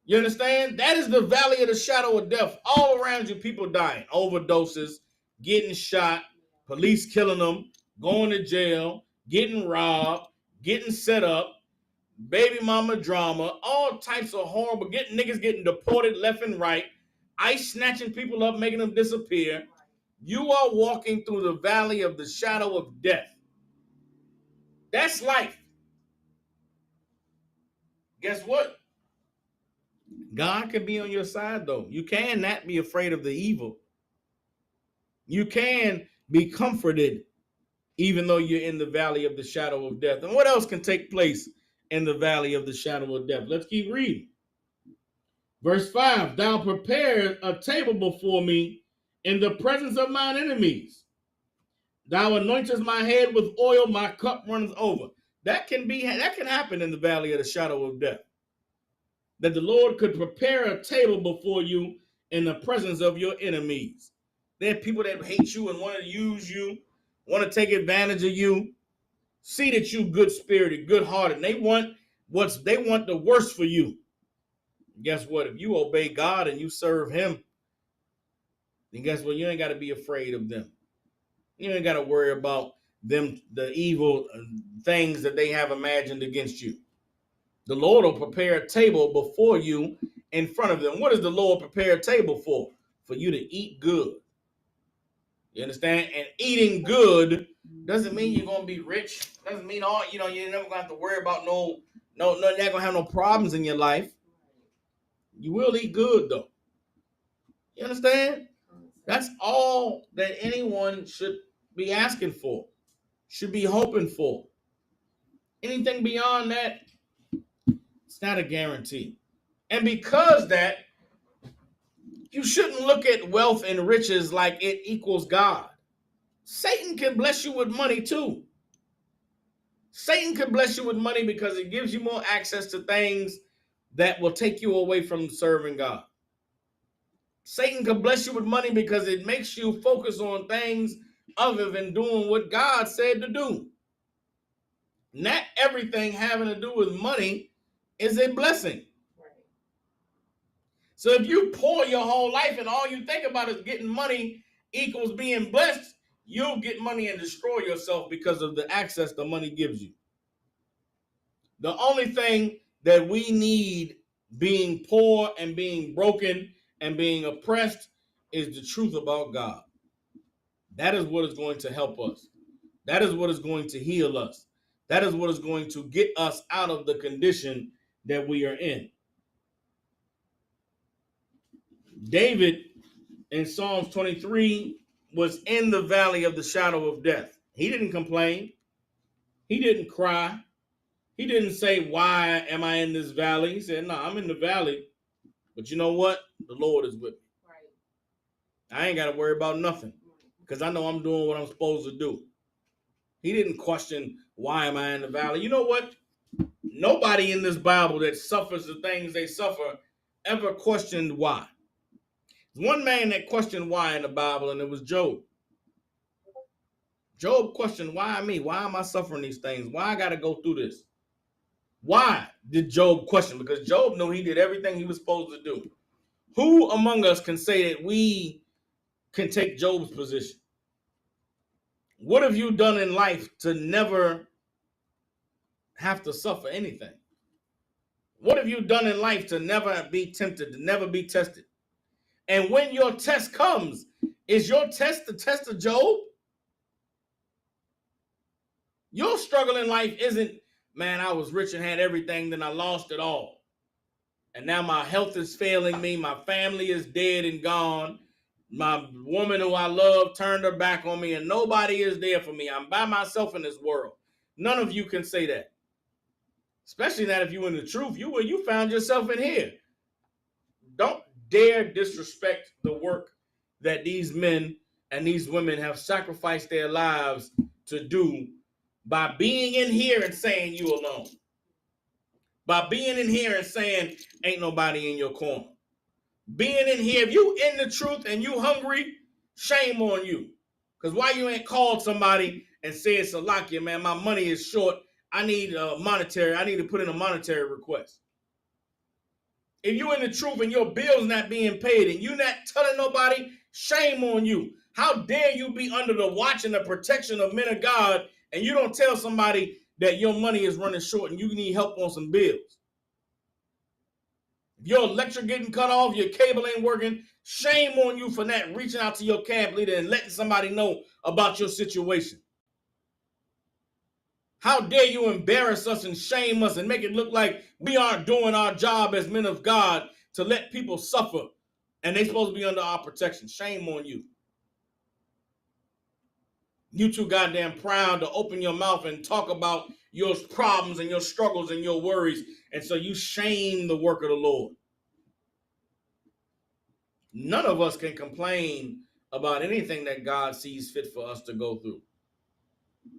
Speaker 4: You understand? That is the valley of the shadow of death. All around you, people dying, overdoses, getting shot, police killing them, going to jail, getting robbed, getting set up, baby mama drama, all types of horrible, niggas getting deported left and right, ICE snatching people up, making them disappear. You are walking through the valley of the shadow of death. That's life. Guess what? God can be on your side, though. You can not be afraid of the evil. You can be comforted even though you're in the valley of the shadow of death. And what else can take place in the valley of the shadow of death? Let's keep reading. Verse 5, thou prepared a table before me in the presence of mine enemies. Thou anointest my head with oil, my cup runneth over. That can happen in the valley of the shadow of death. That the Lord could prepare a table before you in the presence of your enemies. There are people that hate you and want to use you, want to take advantage of you, see that you good-spirited, good-hearted, and they want the worst for you. Guess what? If you obey God and you serve him, then guess what? You ain't got to be afraid of them. You ain't got to worry about them, the evil things that they have imagined against you. The Lord will prepare a table before you in front of them. What does the Lord prepare a table for? For you to eat good. You understand? And eating good doesn't mean you're going to be rich. Doesn't mean you're never going to have to worry about you're not going to have no problems in your life. You will eat good, though. You understand? That's all that anyone should be asking for, should be hoping for. Anything beyond that, it's not a guarantee. And because that, you shouldn't look at wealth and riches like it equals God. Satan can bless you with money too. Satan can bless you with money because it gives you more access to things that will take you away from serving God. Satan can bless you with money because it makes you focus on things other than doing what God said to do. Not everything having to do with money is a blessing. Right. So if you poor your whole life and all you think about is getting money equals being blessed, you'll get money and destroy yourself because of the access the money gives you. The only thing that we need, being poor and being broken and being oppressed, is the truth about God. That is what is going to help us. That is what is going to heal us. That is what is going to get us out of the condition that we are in. David in Psalms 23 was in the valley of the shadow of death. He didn't complain. He didn't cry. He didn't say, why am I in this valley? He said, no, I'm in the valley, but you know what? The Lord is with me. Right. I ain't got to worry about nothing because I know I'm doing what I'm supposed to do. He didn't question, why am I in the valley? You know what? Nobody in this Bible that suffers the things they suffer ever questioned why. There's one man that questioned why in the Bible, and it was Job. Job questioned, why me? Why am I suffering these things? Why I got to go through this? Why did Job question? Because Job knew he did everything he was supposed to do. Who among us can say that we can take Job's position? What have you done in life to never have to suffer anything? What have you done in life to never be tempted, to never be tested? And when your test comes, is your test the test of Job? Your struggle in life isn't, man, I was rich and had everything, then I lost it all. And now my health is failing me. My family is dead and gone. My woman who I love turned her back on me, and nobody is there for me. I'm by myself in this world. None of you can say that. Especially not if you're in the truth. You found yourself in here. Don't dare disrespect the work that these men and these women have sacrificed their lives to do by being in here and saying you alone. By being in here and saying ain't nobody in your corner. Being in here, if you in the truth and you hungry, shame on you. Because why you ain't called somebody and said, Salakia, man, my money is short. I need to put in a monetary request. If you in the truth and your bill's not being paid and you not telling nobody, shame on you. How dare you be under the watch and the protection of men of God and you don't tell somebody that your money is running short and you need help on some bills. If your electric getting cut off, your cable ain't working, shame on you for not reaching out to your camp leader and letting somebody know about your situation. How dare you embarrass us and shame us and make it look like we aren't doing our job as men of God to let people suffer and they supposed to be under our protection. Shame on you. You too goddamn proud to open your mouth and talk about your problems and your struggles and your worries. And so you shame the work of the Lord. None of us can complain about anything that God sees fit for us to go through.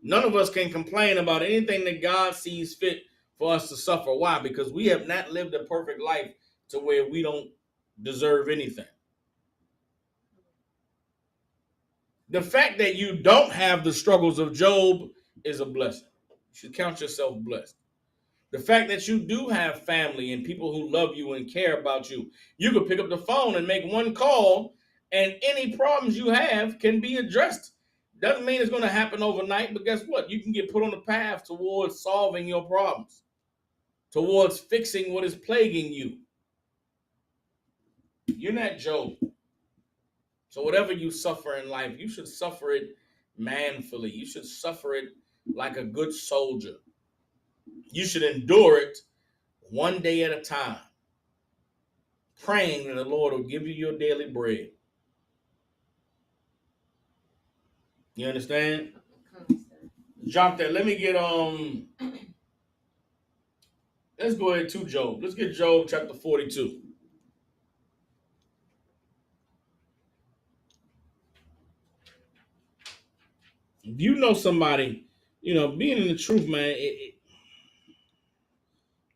Speaker 4: None of us can complain about anything that God sees fit for us to suffer. Why? Because we have not lived a perfect life to where we don't deserve anything. The fact that you don't have the struggles of Job is a blessing. You should count yourself blessed. The fact that you do have family and people who love you and care about you, you could pick up the phone and make one call and any problems you have can be addressed. Doesn't mean it's going to happen overnight, but guess what? You can get put on the path towards solving your problems, towards fixing what is plaguing you. You're not Job. So whatever you suffer in life, you should suffer it manfully. You should suffer it like a good soldier. You should endure it one day at a time, praying that the Lord will give you your daily bread. You understand? Drop that. Let me get let's go ahead to Job. Let's get Job chapter 42. If you know somebody, being in the truth, man,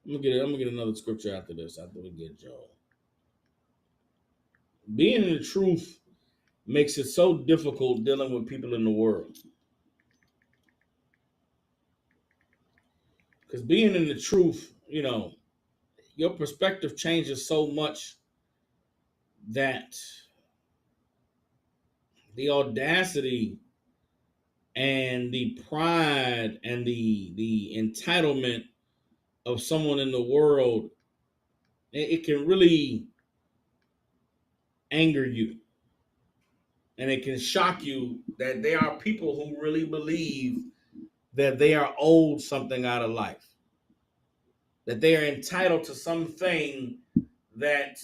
Speaker 4: I'm gonna get another scripture after this, after we get Job. Being in the truth makes it so difficult dealing with people in the world. Because being in the truth, your perspective changes so much that the audacity and the pride and the entitlement of someone in the world, it can really anger you. And it can shock you that there are people who really believe that they are owed something out of life, that they are entitled to something that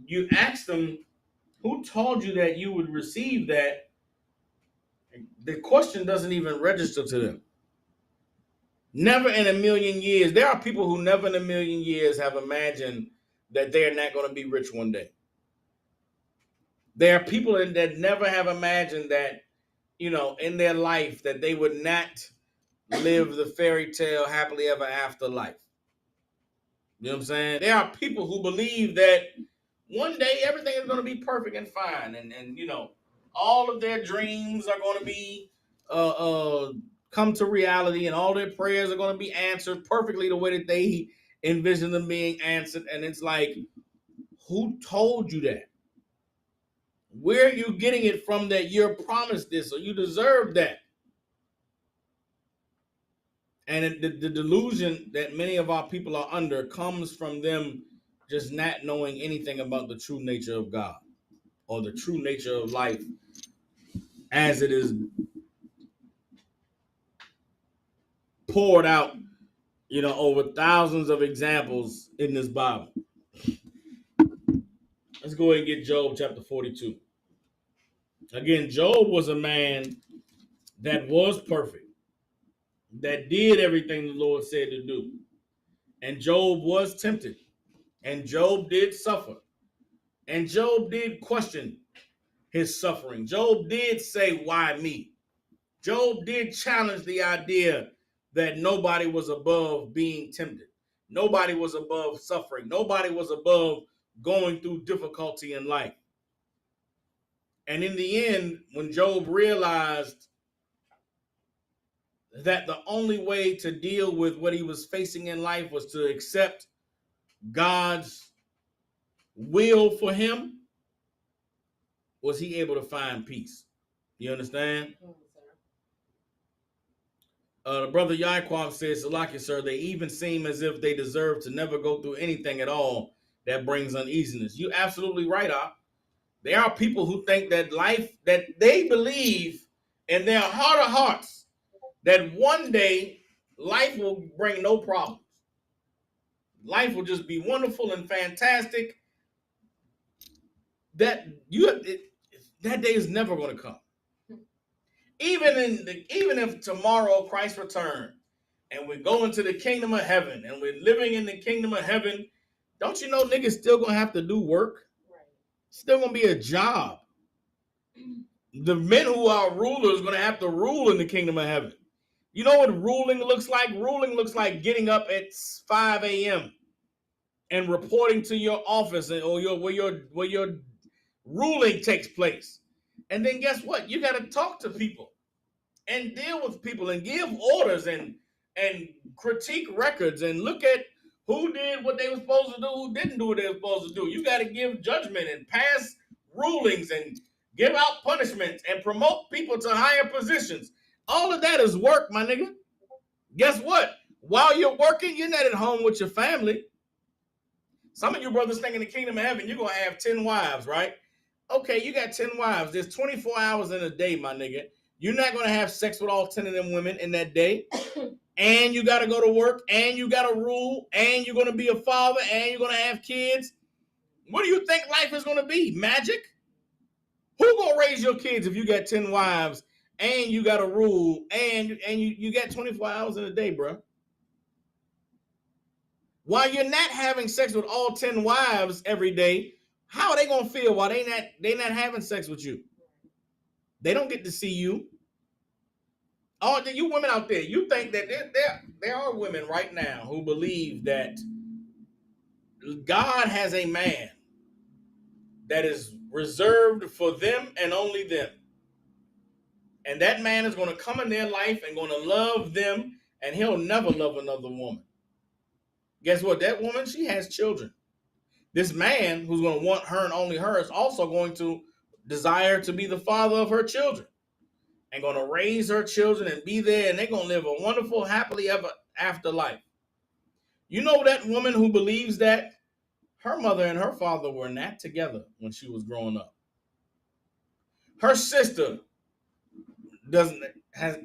Speaker 4: you ask them, who told you that you would receive that? The question doesn't even register to them. Never in a million years. There are people who never in a million years have imagined that they're not going to be rich one day. There are people that never have imagined that, in their life that they would not live the fairy tale happily ever after life. You know what I'm saying? There are people who believe that one day everything is going to be perfect and fine. And all of their dreams are going to be come to reality, and all their prayers are going to be answered perfectly the way that they envision them being answered. And it's like, who told you that? Where are you getting it from that you're promised this or you deserve that? And the delusion that many of our people are under comes from them just not knowing anything about the true nature of God or the true nature of life as it is poured out, over thousands of examples in this Bible. Let's go ahead and get Job chapter 42. Again, Job was a man that was perfect, that did everything the Lord said to do. And Job was tempted. And Job did suffer. And Job did question his suffering. Job did say, why me? Job did challenge the idea that nobody was above being tempted. Nobody was above suffering. Nobody was above going through difficulty in life. And in the end, when Job realized that the only way to deal with what he was facing in life was to accept God's will for him, was he able to find peace? You understand? The brother Yaquam says, Salaki, sir, they even seem as if they deserve to never go through anything at all that brings uneasiness. You're absolutely right, Op. There are people who think that life, that they believe in their heart of hearts that one day life will bring no problems. Life will just be wonderful and fantastic. That day is never going to come. Even if tomorrow Christ returns and we go into the kingdom of heaven and we're living in the kingdom of heaven, don't you know niggas still gonna have to do work? Right. Still gonna be a job. The men who are rulers gonna have to rule in the kingdom of heaven. You know what ruling looks like? Ruling looks like getting up at 5 a.m. and reporting to your office or where your ruling takes place. And then guess what? You got to talk to people and deal with people and give orders and critique records and look at who did what they were supposed to do, who didn't do what they were supposed to do. You got to give judgment and pass rulings and give out punishments and promote people to higher positions. All of that is work, my nigga. Guess what? While you're working, you're not at home with your family. Some of you brothers think in the kingdom of heaven, you're going to have 10 wives, right? Okay, you got 10 wives. There's 24 hours in a day, my nigga. You're not going to have sex with all 10 of them women in that day. And you got to go to work, and you got to rule, and you're going to be a father, and you're going to have kids. What do you think life is going to be? Magic? Who going to raise your kids if you got 10 wives, and you got to rule, and you got 24 hours in a day, bro? While you're not having sex with all 10 wives every day, how are they going to feel while they not having sex with you? They don't get to see you. Oh, you women out there, you think that there are women right now who believe that God has a man that is reserved for them and only them. And that man is going to come in their life and going to love them, and he'll never love another woman. Guess what? That woman, she has children. This man who's going to want her and only her is also going to desire to be the father of her children and going to raise her children and be there, and they're going to live a wonderful, happily ever after life. You know that woman who believes that? Her mother and her father were not together when she was growing up. Her sister does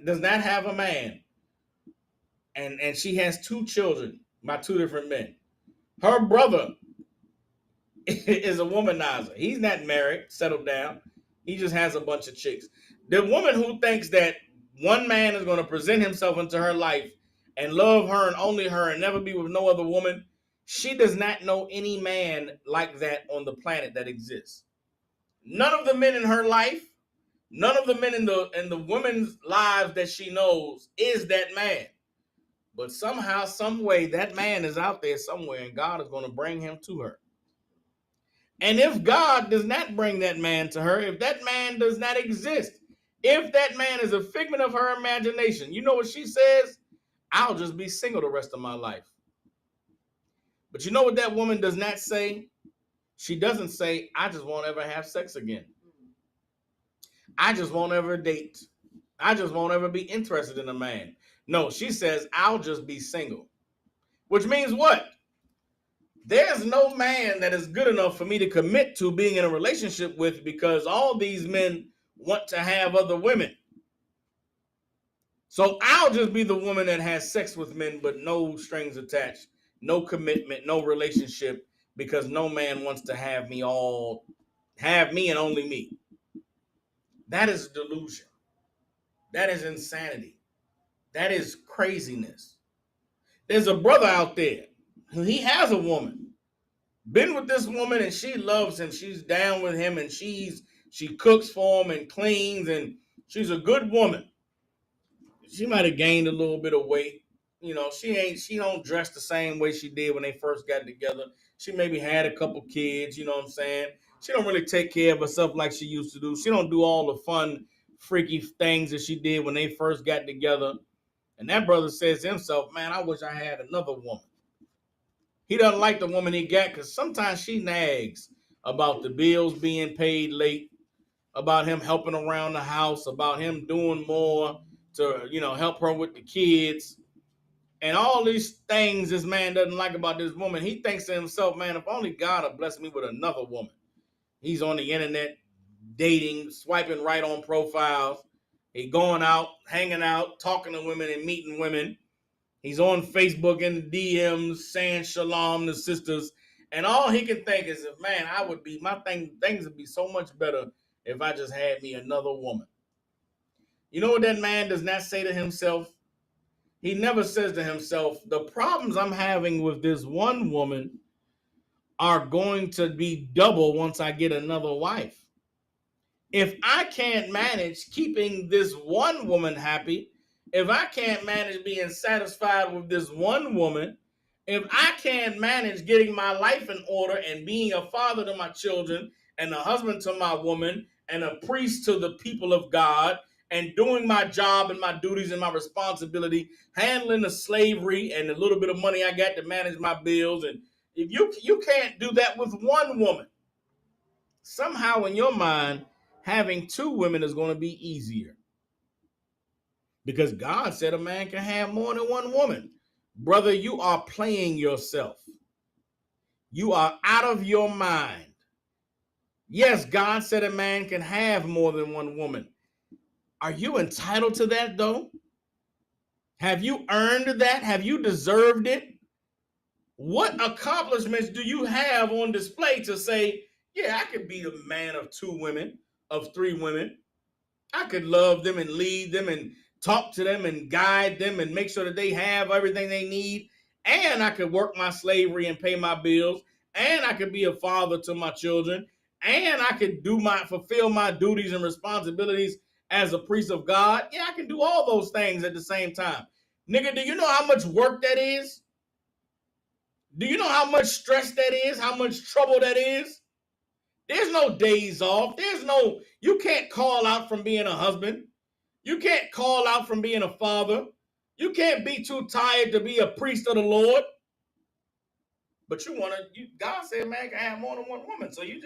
Speaker 4: not have a man, and she has 2 children by 2 different men. Her brother is a womanizer. He's not married, settled down. He just has a bunch of chicks. The woman who thinks that one man is going to present himself into her life and love her and only her and never be with no other woman, she does not know any man like that on the planet that exists. None of the men in her life, none of the men in the women's lives that she knows is that man. But somehow, some way, that man is out there somewhere, and God is going to bring him to her. And if God does not bring that man to her, if that man does not exist, if that man is a figment of her imagination, you know what she says? I'll just be single the rest of my life. But you know what that woman does not say? She doesn't say, I just won't ever have sex again. I just won't ever date. I just won't ever be interested in a man. No, she says, I'll just be single. Which means what? There's no man that is good enough for me to commit to being in a relationship with because all these men want to have other women. So I'll just be the woman that has sex with men, but no strings attached, no commitment, no relationship, because no man wants to have me and only me. That is delusion. That is insanity. That is craziness. There's a brother out there. He has a woman. Been with this woman and she loves him. She's down with him and she cooks for him and cleans and she's a good woman. She might have gained a little bit of weight. You know, she don't dress the same way she did when they first got together. She maybe had a couple kids, you know what I'm saying? She don't really take care of herself like she used to do. She don't do all the fun, freaky things that she did when they first got together. And that brother says to himself, man, I wish I had another woman. He doesn't like the woman he got because sometimes she nags about the bills being paid late, about him helping around the house, about him doing more to, help her with the kids. And all these things this man doesn't like about this woman. He thinks to himself, man, if only God would bless me with another woman. He's on the internet, dating, swiping right on profiles. He going out, hanging out, talking to women and meeting women. He's on Facebook in the DMs saying shalom to sisters. And all he can think is, man, things would be so much better if I just had me another woman. You know what that man does not say to himself? He never says to himself, the problems I'm having with this one woman are going to be double once I get another wife. If I can't manage keeping this one woman happy, if I can't manage being satisfied with this one woman, if I can't manage getting my life in order and being a father to my children and a husband to my woman and a priest to the people of God and doing my job and my duties and my responsibility, handling the slavery and the little bit of money I got to manage my bills, and if you can't do that with one woman, somehow in your mind, having two women is going to be easier. Because God said a man can have more than one woman. Brother, you are playing yourself. You are out of your mind. Yes, God said a man can have more than one woman. Are you entitled to that, though? Have you earned that? Have you deserved it? What accomplishments do you have on display to say, yeah, I could be a man of two women, of three women. I could love them and lead them and talk to them and guide them and make sure that they have everything they need. And I could work my slavery and pay my bills. And I could be a father to my children. And I could fulfill my duties and responsibilities as a priest of God. Yeah, I can do all those things at the same time. Nigga, do you know how much work that is? Do you know how much stress that is? How much trouble that is? There's no days off. You can't call out from being a husband. You can't call out from being a father. You can't be too tired to be a priest of the Lord. But God said man can have more than one woman. So you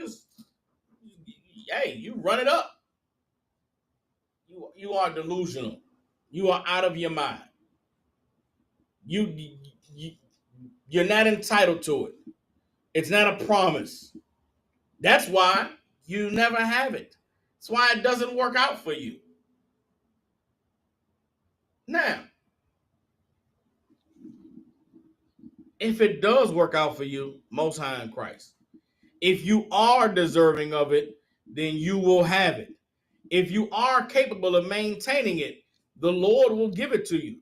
Speaker 4: run it up. You are delusional. You are out of your mind. You're not entitled to it. It's not a promise. That's why you never have it. That's why it doesn't work out for you. Now, if it does work out for you, Most High in Christ, if you are deserving of it, then you will have it. If you are capable of maintaining it, the Lord will give it to you.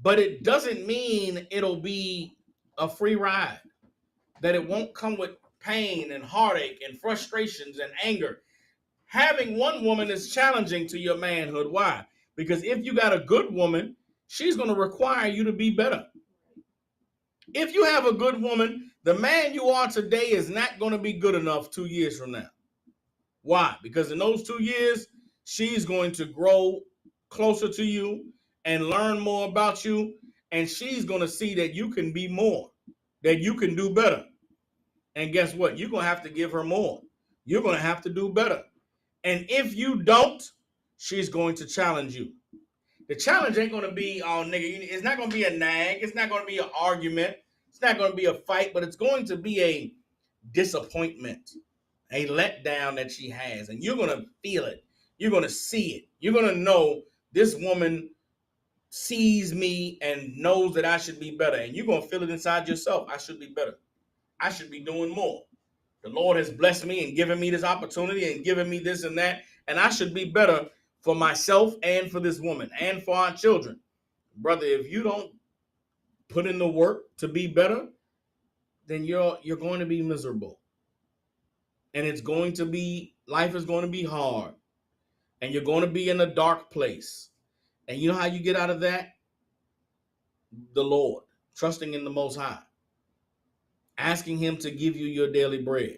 Speaker 4: But it doesn't mean it'll be a free ride, that it won't come with pain and heartache and frustrations and anger. Having one woman is challenging to your manhood. Why? Because if you got a good woman, she's going to require you to be better. If you have a good woman, the man you are today is not going to be good enough 2 years from now. Why? Because in those 2 years, she's going to grow closer to you and learn more about you. And she's going to see that you can be more, that you can do better. And guess what? You're going to have to give her more. You're going to have to do better. And if you don't, she's going to challenge you. The challenge ain't going to be, oh, nigga, it's not going to be a nag. It's not going to be an argument. It's not going to be a fight, but it's going to be a disappointment, a letdown that she has. And you're going to feel it. You're going to see it. You're going to know this woman sees me and knows that I should be better. And you're going to feel it inside yourself. I should be better. I should be doing more. The Lord has blessed me and given me this opportunity and given me this and that. And I should be better for myself and for this woman and for our children. Brother, if you don't put in the work to be better, then you're going to be miserable. And it's going to be, life is going to be hard. And you're going to be in a dark place. And you know how you get out of that? The Lord, trusting in the Most High, asking him to give you your daily bread,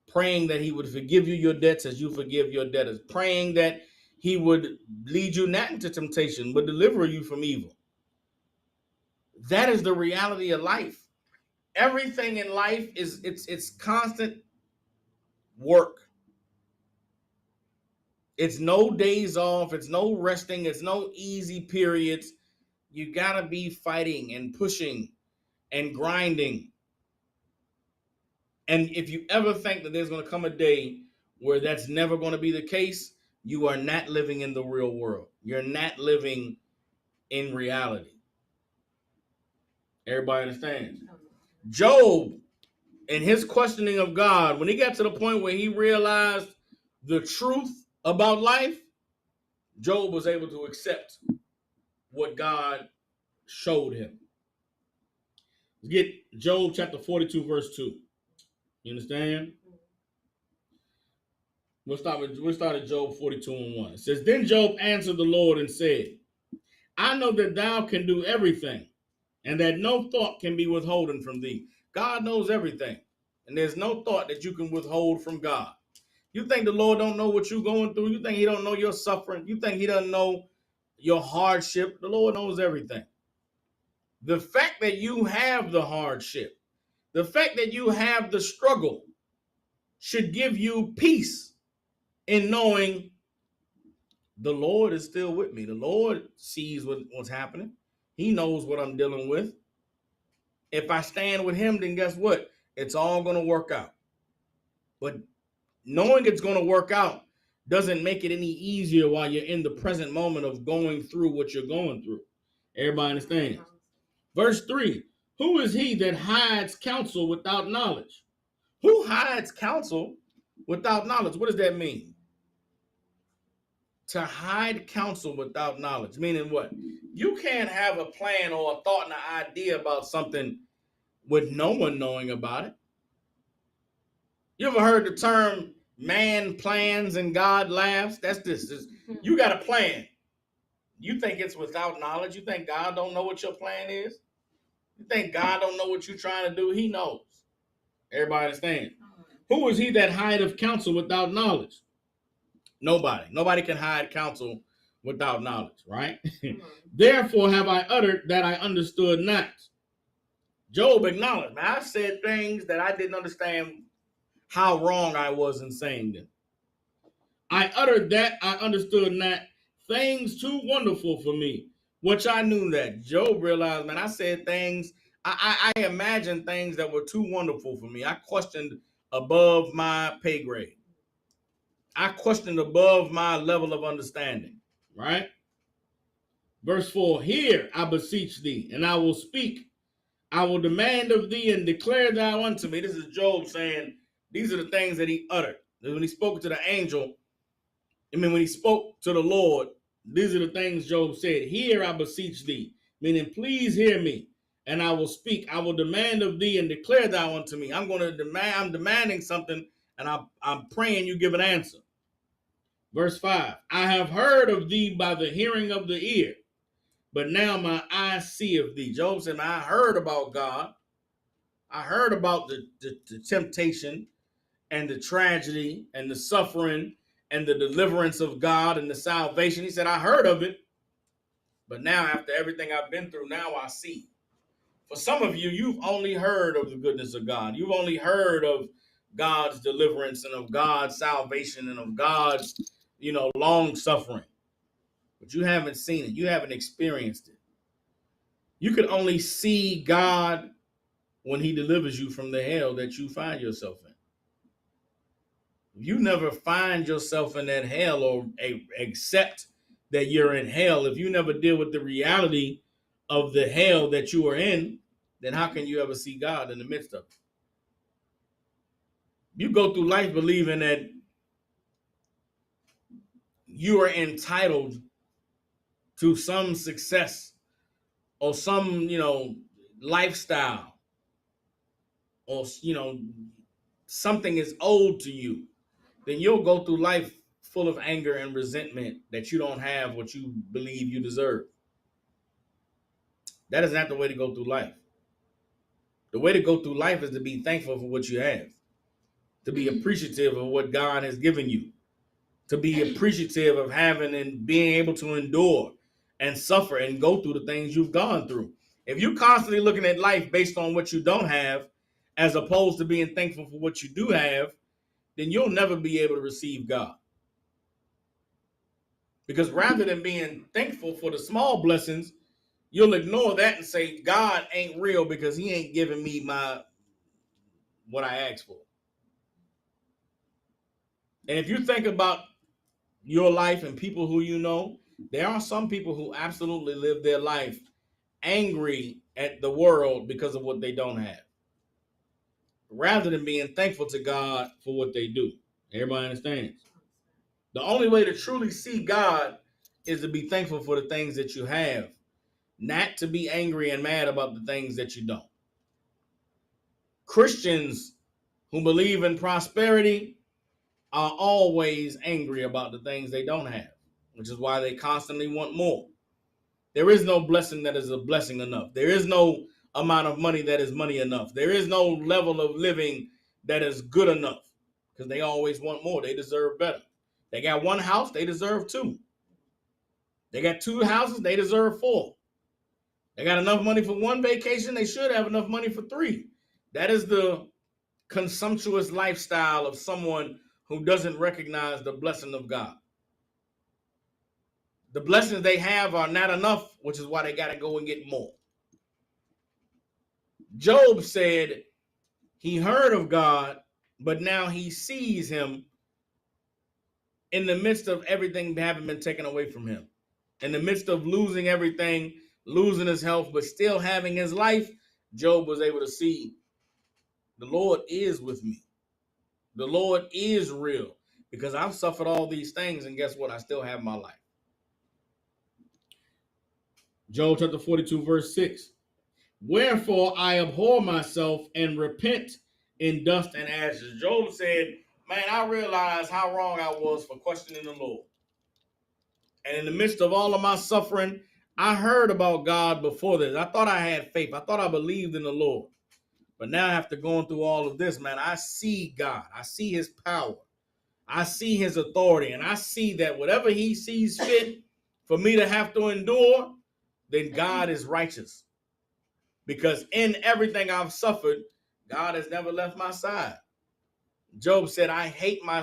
Speaker 4: praying that he would forgive you your debts as you forgive your debtors, praying that he would lead you not into temptation, but deliver you from evil. That is the reality of life. Everything in life is it's constant work. It's no days off. It's no resting. It's no easy periods. You gotta be fighting and pushing and grinding. And if you ever think that there's going to come a day where that's never going to be the case, you are not living in the real world. You're not living in reality. Everybody understands? Job, in his questioning of God, when he got to the point where he realized the truth about life, Job was able to accept what God showed him. Let's get Job chapter 42, verse 2. You understand? We'll start at Job 42 and 1. It says, Then Job answered the Lord and said, I know that thou can do everything, and that no thought can be withholden from thee. God knows everything, and there's no thought that you can withhold from God. You think the Lord don't know what you're going through? You think he don't know your suffering? You think he doesn't know your hardship? The Lord knows everything. The fact that you have the hardship, the fact that you have the struggle should give you peace in knowing the Lord is still with me. The Lord sees what's happening. He knows what I'm dealing with. If I stand with him, then guess what? It's all going to work out. But knowing it's going to work out doesn't make it any easier while you're in the present moment of going through what you're going through. Everybody understands? Verse 3, who is he that hides counsel without knowledge? Who hides counsel without knowledge? What does that mean? To hide counsel without knowledge, meaning what? You can't have a plan or a thought and an idea about something with no one knowing about it. You ever heard the term man plans and God laughs? That's this. You got a plan. You think it's without knowledge? You think God don't know what your plan is? You think God don't know what you're trying to do? He knows. Everybody understand? Who is he that hideth counsel without knowledge? Nobody. Nobody can hide counsel without knowledge, right? Therefore have I uttered that I understood not. Job acknowledged, man, I said things that I didn't understand how wrong I was in saying them. I uttered that I understood not, things too wonderful for me, which I knew that. Job realized, man, I said things, I imagined things that were too wonderful for me. I questioned above my pay grade. I questioned above my level of understanding, right? Verse 4, Hear, I beseech thee, and I will speak. I will demand of thee and declare thou unto me. This is Job saying, these are the things that he uttered. When he spoke to the angel, when he spoke to the Lord, these are the things Job said. Hear, I beseech thee, meaning please hear me, and I will speak. I will demand of thee and declare thou unto me. I'm demanding something, and I'm praying you give an answer. Verse 5, I have heard of thee by the hearing of the ear, but now my eyes see of thee. Job said, I heard about God. I heard about the temptation and the tragedy and the suffering and the deliverance of God and the salvation. He said, I heard of it, but now after everything I've been through, now I see. For some of you, you've only heard of the goodness of God. You've only heard of God's deliverance and of God's salvation and of God's long suffering, but you haven't seen it. You haven't experienced it. You can only see God when he delivers you from the hell that you find yourself in. If you never find yourself in that hell or accept that you're in hell, if you never deal with the reality of the hell that you are in, then how can you ever see God in the midst of it? You go through life believing that you are entitled to some success or some, lifestyle, or, something is owed to you, then you'll go through life full of anger and resentment that you don't have what you believe you deserve. That is not the way to go through life. The way to go through life is to be thankful for what you have, to be appreciative of what God has given you, to be appreciative of having and being able to endure and suffer and go through the things you've gone through. If you're constantly looking at life based on what you don't have, as opposed to being thankful for what you do have, then you'll never be able to receive God. Because rather than being thankful for the small blessings, you'll ignore that and say, God ain't real because he ain't giving me what I asked for. And if you think about your life and people who you know, there are some people who absolutely live their life angry at the world because of what they don't have, rather than being thankful to God for what they do. Everybody understands? The only way to truly see God is to be thankful for the things that you have, not to be angry and mad about the things that you don't. Christians who believe in prosperity are always angry about the things they don't have, which is why they constantly want more. There is no blessing that is a blessing enough. There is no amount of money that is money enough. There is no level of living that is good enough, because they always want more. They deserve better. They got one house, they deserve two. They got two houses, they deserve four. They got enough money for one vacation, they should have enough money for three. That is the consumptuous lifestyle of someone who doesn't recognize the blessing of God. The blessings they have are not enough, which is why they got to go and get more. Job said he heard of God, but now he sees him in the midst of everything having been taken away from him. In the midst of losing everything, losing his health, but still having his life, Job was able to see the Lord is with me. The Lord is real, because I've suffered all these things, and guess what? I still have my life. Job chapter 42, verse 6. Wherefore I abhor myself and repent in dust and ashes. Job said, man, I realized how wrong I was for questioning the Lord. And in the midst of all of my suffering, I heard about God before this. I thought I had faith. I thought I believed in the Lord. But now after going through all of this, man, I see God. I see his power. I see his authority. And I see that whatever he sees fit for me to have to endure, then God is righteous. Because in everything I've suffered, God has never left my side. Job said, I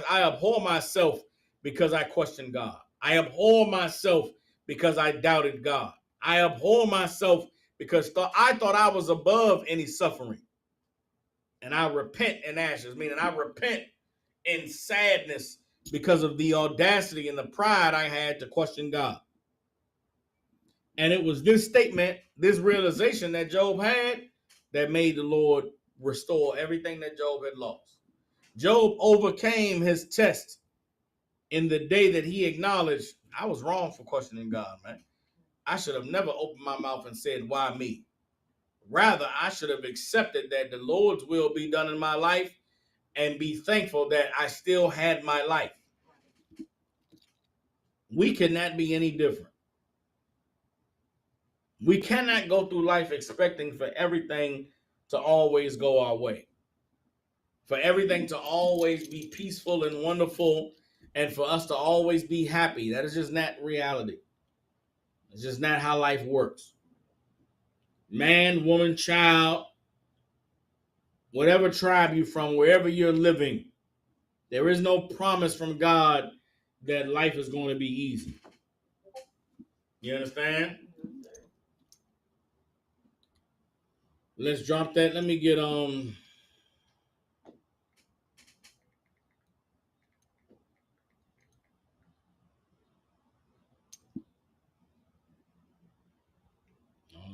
Speaker 4: abhor myself because I questioned God. I abhor myself because I doubted God. I abhor myself because I thought I was above any suffering. And I repent in ashes, meaning I repent in sadness because of the audacity and the pride I had to question God. And it was this statement, this realization that Job had, that made the Lord restore everything that Job had lost. Job overcame his test in the day that he acknowledged, I was wrong for questioning God, man. I should have never opened my mouth and said, why me? Rather, I should have accepted that the Lord's will be done in my life and be thankful that I still had my life. We cannot be any different. We cannot go through life expecting for everything to always go our way, for everything to always be peaceful and wonderful, and for us to always be happy. That is just not reality. It's just not how life works. Man, woman, child, whatever tribe you're from, wherever you're living, there is no promise from God that life is going to be easy. You understand? Let's drop that. Let me get Hold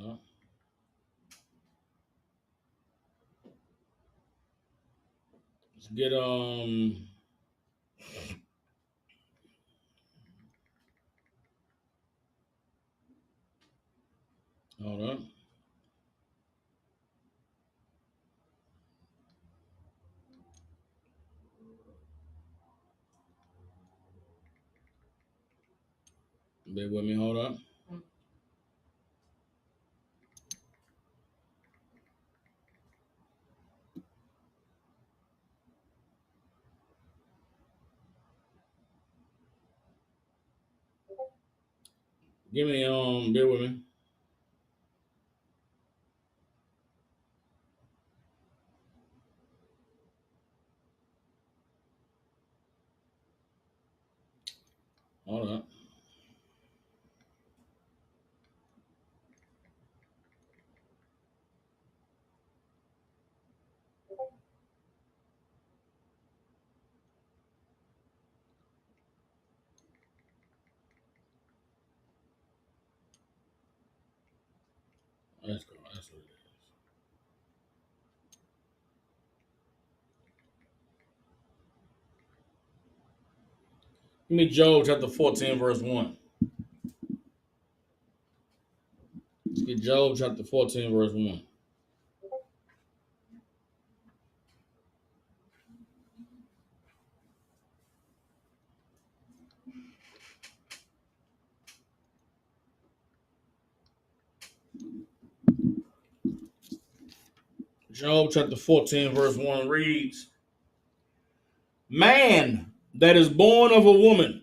Speaker 4: on. Let's get hold on. Bear with me, hold on. Give me bear with me. Hold on. Let's go. That's what it is. Give me Job chapter 14, verse 1. Let's get Job chapter 14, verse 1. Job chapter 14, verse 1 reads, Man that is born of a woman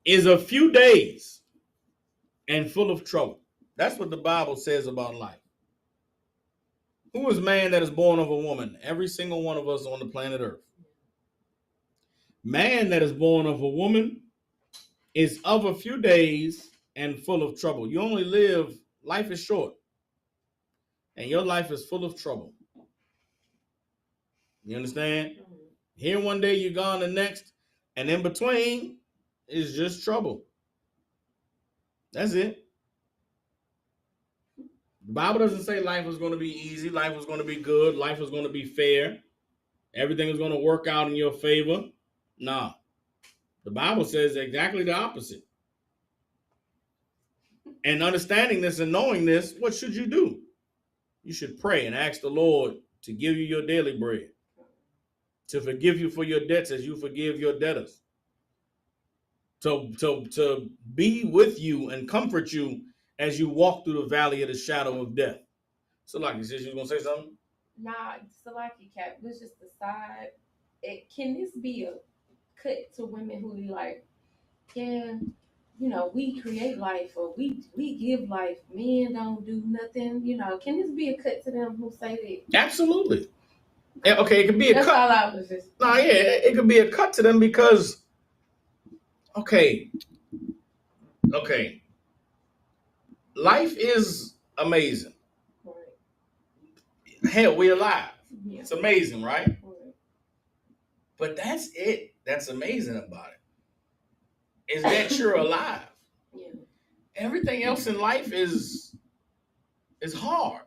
Speaker 4: is a few days and full of trouble. That's what the Bible says about life. Who is man that is born of a woman? Every single one of us on the planet Earth. Man that is born of a woman is of a few days and full of trouble. You only live, life is short, and your life is full of trouble. You understand? Here one day, you're gone the next, and in between is just trouble. That's it. The Bible doesn't say life was going to be easy, life was going to be good, life was going to be fair, everything is going to work out in your favor. Nah. The Bible says exactly the opposite. And understanding this and knowing this, what should you do? You should pray and ask the Lord to give you your daily bread, to forgive you for your debts as you forgive your debtors, to be with you and comfort you as you walk through the valley of the shadow of death. So, like you said, you was going to say something?
Speaker 5: Nah, Salaki Cap, let's just decide. Can this be a cut to women who be like, yeah, we create life or we give life. Men don't do nothing. Can this be a cut to them who say that?
Speaker 4: Absolutely. Okay, it could be a
Speaker 5: That's
Speaker 4: cut.
Speaker 5: all I was just.
Speaker 4: No, yeah, it could be a cut to them because, okay, life is amazing.
Speaker 5: Right.
Speaker 4: Hell, we're alive.
Speaker 5: Yeah.
Speaker 4: It's amazing, right?
Speaker 5: Right.
Speaker 4: But that's it. That's amazing about it. Is that you're alive.
Speaker 5: Yeah.
Speaker 4: Everything else in life is hard.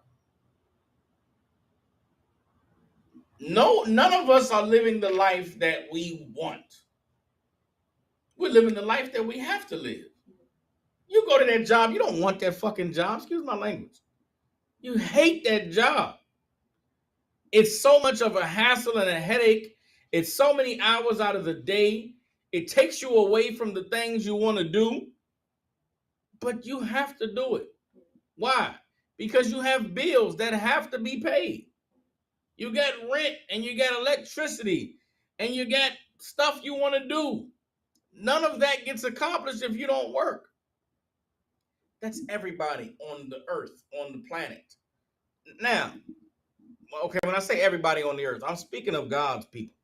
Speaker 4: None of us are living the life that we want. We're living the life that we have to live. You go to that job, you don't want that fucking job. Excuse my language. You hate that job. It's so much of a hassle and a headache. It's so many hours out of the day. It takes you away from the things you want to do, but you have to do it. Why? Because you have bills that have to be paid. You got rent and you got electricity and you got stuff you want to do. None of that gets accomplished if you don't work. That's everybody on the earth, on the planet. Now, okay, when I say everybody on the earth, I'm speaking of God's people.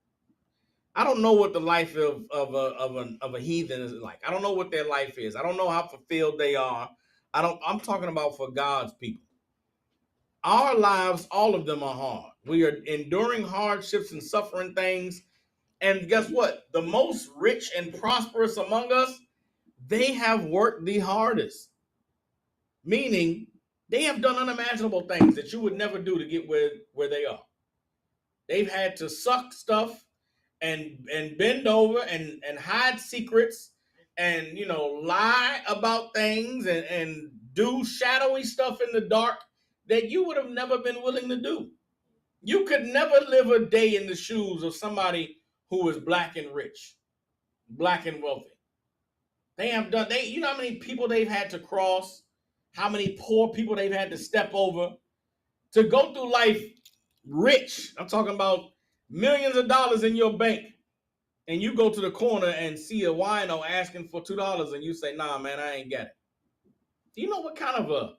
Speaker 4: I don't know what the life of a heathen is like. I don't know what their life is. I don't know how fulfilled they are. I'm talking about for God's people. Our lives, all of them are hard. We are enduring hardships and suffering things. And guess what? The most rich and prosperous among us, they have worked the hardest. Meaning, they have done unimaginable things that you would never do to get where they are. They've had to suck stuff and bend over and hide secrets and lie about things and do shadowy stuff in the dark that you would have never been willing to do. You could never live a day in the shoes of somebody who is black and rich, black and wealthy. They have done you know how many people they've had to cross, how many poor people they've had to step over to go through life rich. I'm talking about millions of dollars in your bank. And you go to the corner and see a wino asking for $2 and you say, nah, man, I ain't got it. Do you know what kind of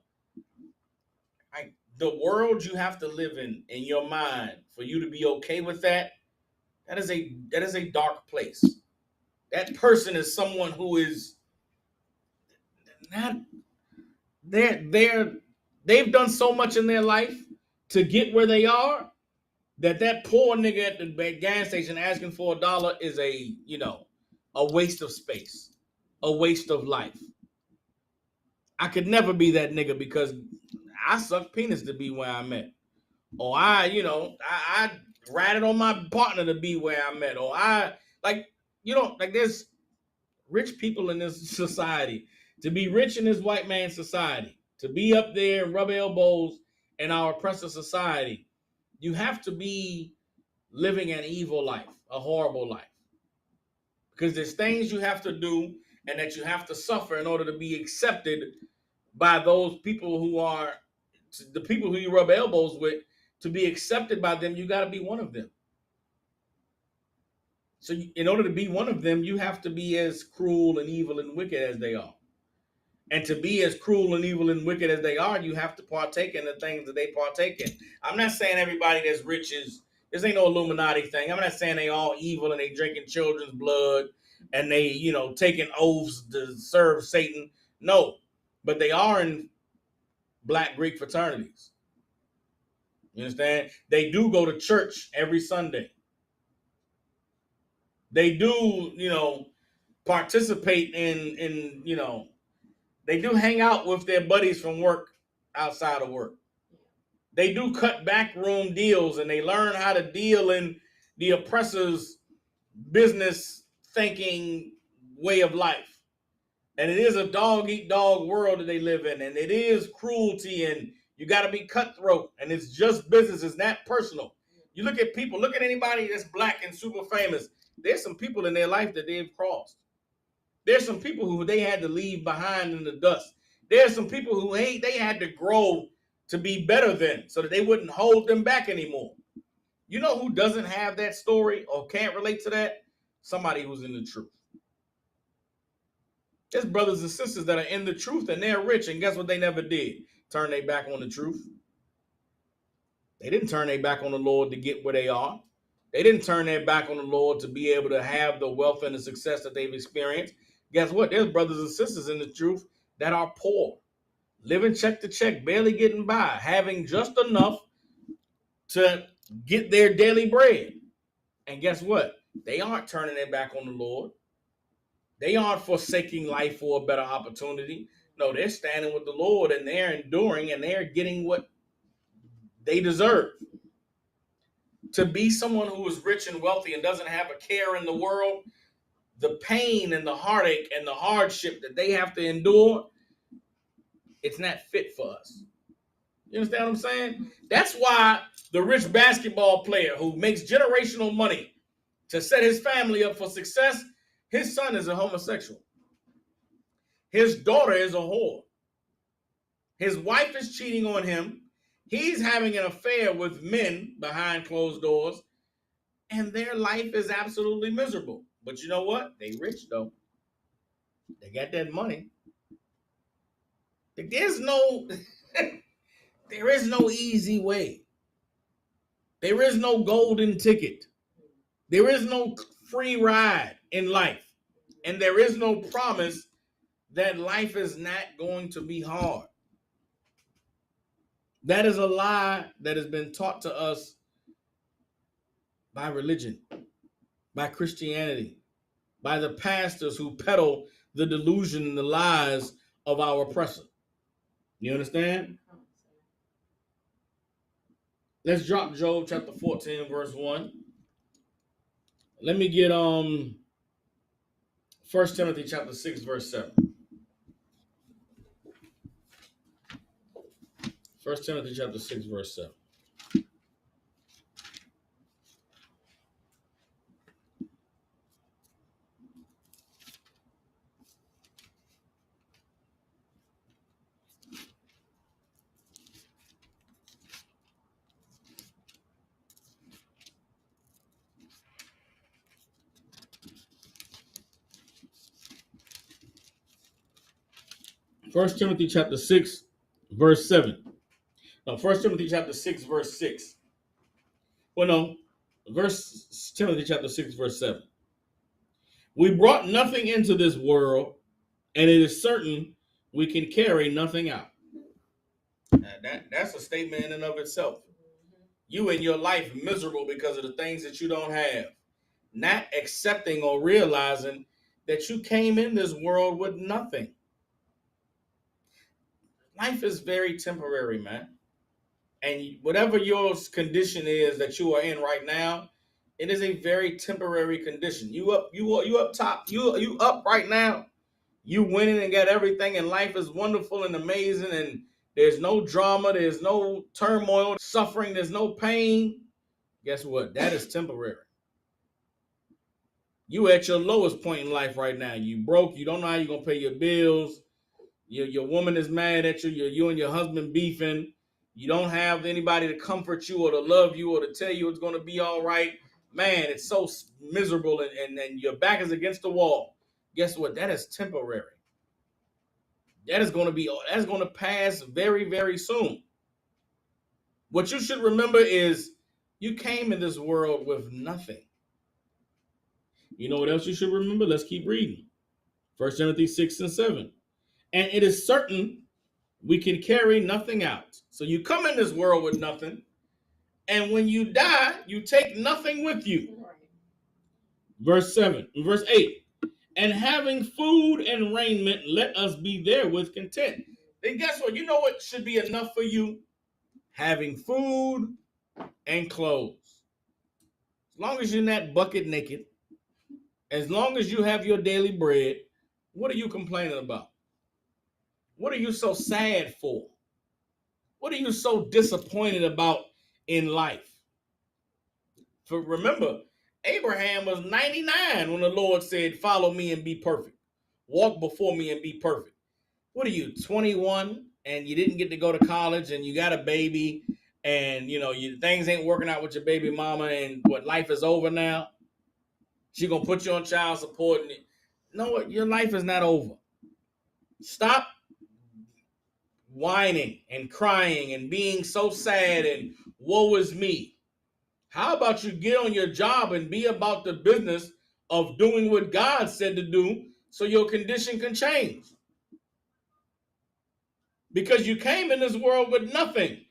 Speaker 4: the world you have to live in your mind for you to be okay with that? That is a dark place. That person is someone who is not they've done so much in their life to get where they are that poor nigga at the gas station asking for $1 is a waste of space, a waste of life. I could never be that nigga because I suck penis to be where I'm at. Or I ratted on my partner to be where I'm at. Or there's rich people in this society. To be rich in this white man society, to be up there and rub elbows in our oppressive society, you have to be living an evil life, a horrible life. Because there's things you have to do and that you have to suffer in order to be accepted by those people who are the people who you rub elbows with. To be accepted by them, you got to be one of them. So in order to be one of them, you have to be as cruel and evil and wicked as they are. And to be as cruel and evil and wicked as they are, you have to partake in the things that they partake in. I'm not saying everybody that's rich this ain't no Illuminati thing. I'm not saying they all evil and they drinking children's blood and they, taking oaths to serve Satan. No, but they are in Black Greek fraternities. You understand? They do go to church every Sunday. They do, participate in they do hang out with their buddies from work outside of work. They do cut backroom deals and they learn how to deal in the oppressor's business thinking way of life. And it is a dog eat dog world that they live in. And it is cruelty and you got to be cutthroat. And it's just business. It's not personal. You look at people, look at anybody that's black and super famous. There's some people in their life that they've crossed. There's some people who they had to leave behind in the dust. There's some people who they had to grow to be better than so that they wouldn't hold them back anymore. You know who doesn't have that story or can't relate to that? Somebody who's in the truth. There's brothers and sisters that are in the truth and they're rich, and guess what they never did? Turn their back on the truth. They didn't turn their back on the Lord to get where they are. They didn't turn their back on the Lord to be able to have the wealth and the success that they've experienced. Guess what? There's brothers and sisters in the truth that are poor, living check to check, barely getting by, having just enough to get their daily bread. And guess what? They aren't turning their back on the Lord. They aren't forsaking life for a better opportunity. No, they're standing with the Lord and they're enduring and they're getting what they deserve. To be someone who is rich and wealthy and doesn't have a care in the world, the pain and the heartache and the hardship that they have to endure, it's not fit for us. You understand what I'm saying? That's why the rich basketball player who makes generational money to set his family up for success, his son is a homosexual. His daughter is a whore. His wife is cheating on him. He's having an affair with men behind closed doors, and their life is absolutely miserable. But you know what? They rich, though. They got that money. There's no, there is no easy way. There is no golden ticket. There is no free ride in life. And there is no promise that life is not going to be hard. That is a lie that has been taught to us by religion, by Christianity, by the pastors who peddle the delusion and the lies of our oppressor. You understand? Let's drop Job chapter 14, verse 1. Let me get 1 Timothy chapter 6, verse 7. 1 Timothy chapter 6, verse 7. 1 Timothy chapter 6, verse 7. No, 1 Timothy chapter 6, verse 6. Well, no, Timothy chapter 6, verse 7. We brought nothing into this world, and it is certain we can carry nothing out. That's a statement in and of itself. You in your life miserable because of the things that you don't have, not accepting or realizing that you came in this world with nothing. Life is very temporary, man. And whatever your condition is that you are in right now, it is a very temporary condition. You up top, you up right now. You winning and got everything, and life is wonderful and amazing, and there's no drama, there's no turmoil, suffering, there's no pain. Guess what? That is temporary. You at your lowest point in life right now. You broke, you don't know how you're gonna pay your bills. Your woman is mad at you. You and your husband beefing. You don't have anybody to comfort you or to love you or to tell you it's going to be all right. Man, it's so miserable and your back is against the wall. Guess what? That is temporary. That's going to pass very, very soon. What you should remember is you came in this world with nothing. You know what else you should remember? Let's keep reading. 1 Timothy 6 and 7. And it is certain we can carry nothing out. So you come in this world with nothing, and when you die, you take nothing with you. Verse 8. And having food and raiment, let us be therewith content. Then guess what? You know what should be enough for you? Having food and clothes. As long as you're not bucket naked, as long as you have your daily bread, what are you complaining about? What are you so sad for? What are you so disappointed about in life? For remember, Abraham was 99 when the Lord said, follow me and be perfect. Walk before me and be perfect. What are you, 21, and you didn't get to go to college and you got a baby and, things ain't working out with your baby mama and what, life is over now? She going to put you on child support. And know what? Your life is not over. Stop whining and crying and being so sad and woe is me. How about you get on your job and be about the business of doing what God said to do so your condition can change? Because you came in this world with nothing.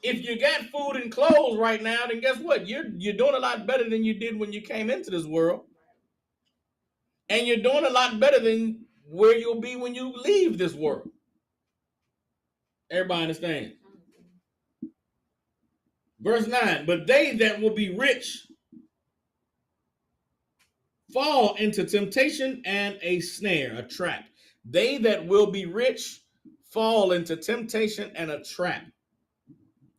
Speaker 4: If you got food and clothes right now, then guess what? You're doing a lot better than you did when you came into this world. And you're doing a lot better than where you'll be when you leave this world. Everybody understand? Verse 9, but they that will be rich fall into temptation and a snare, a trap. They that will be rich fall into temptation and a trap,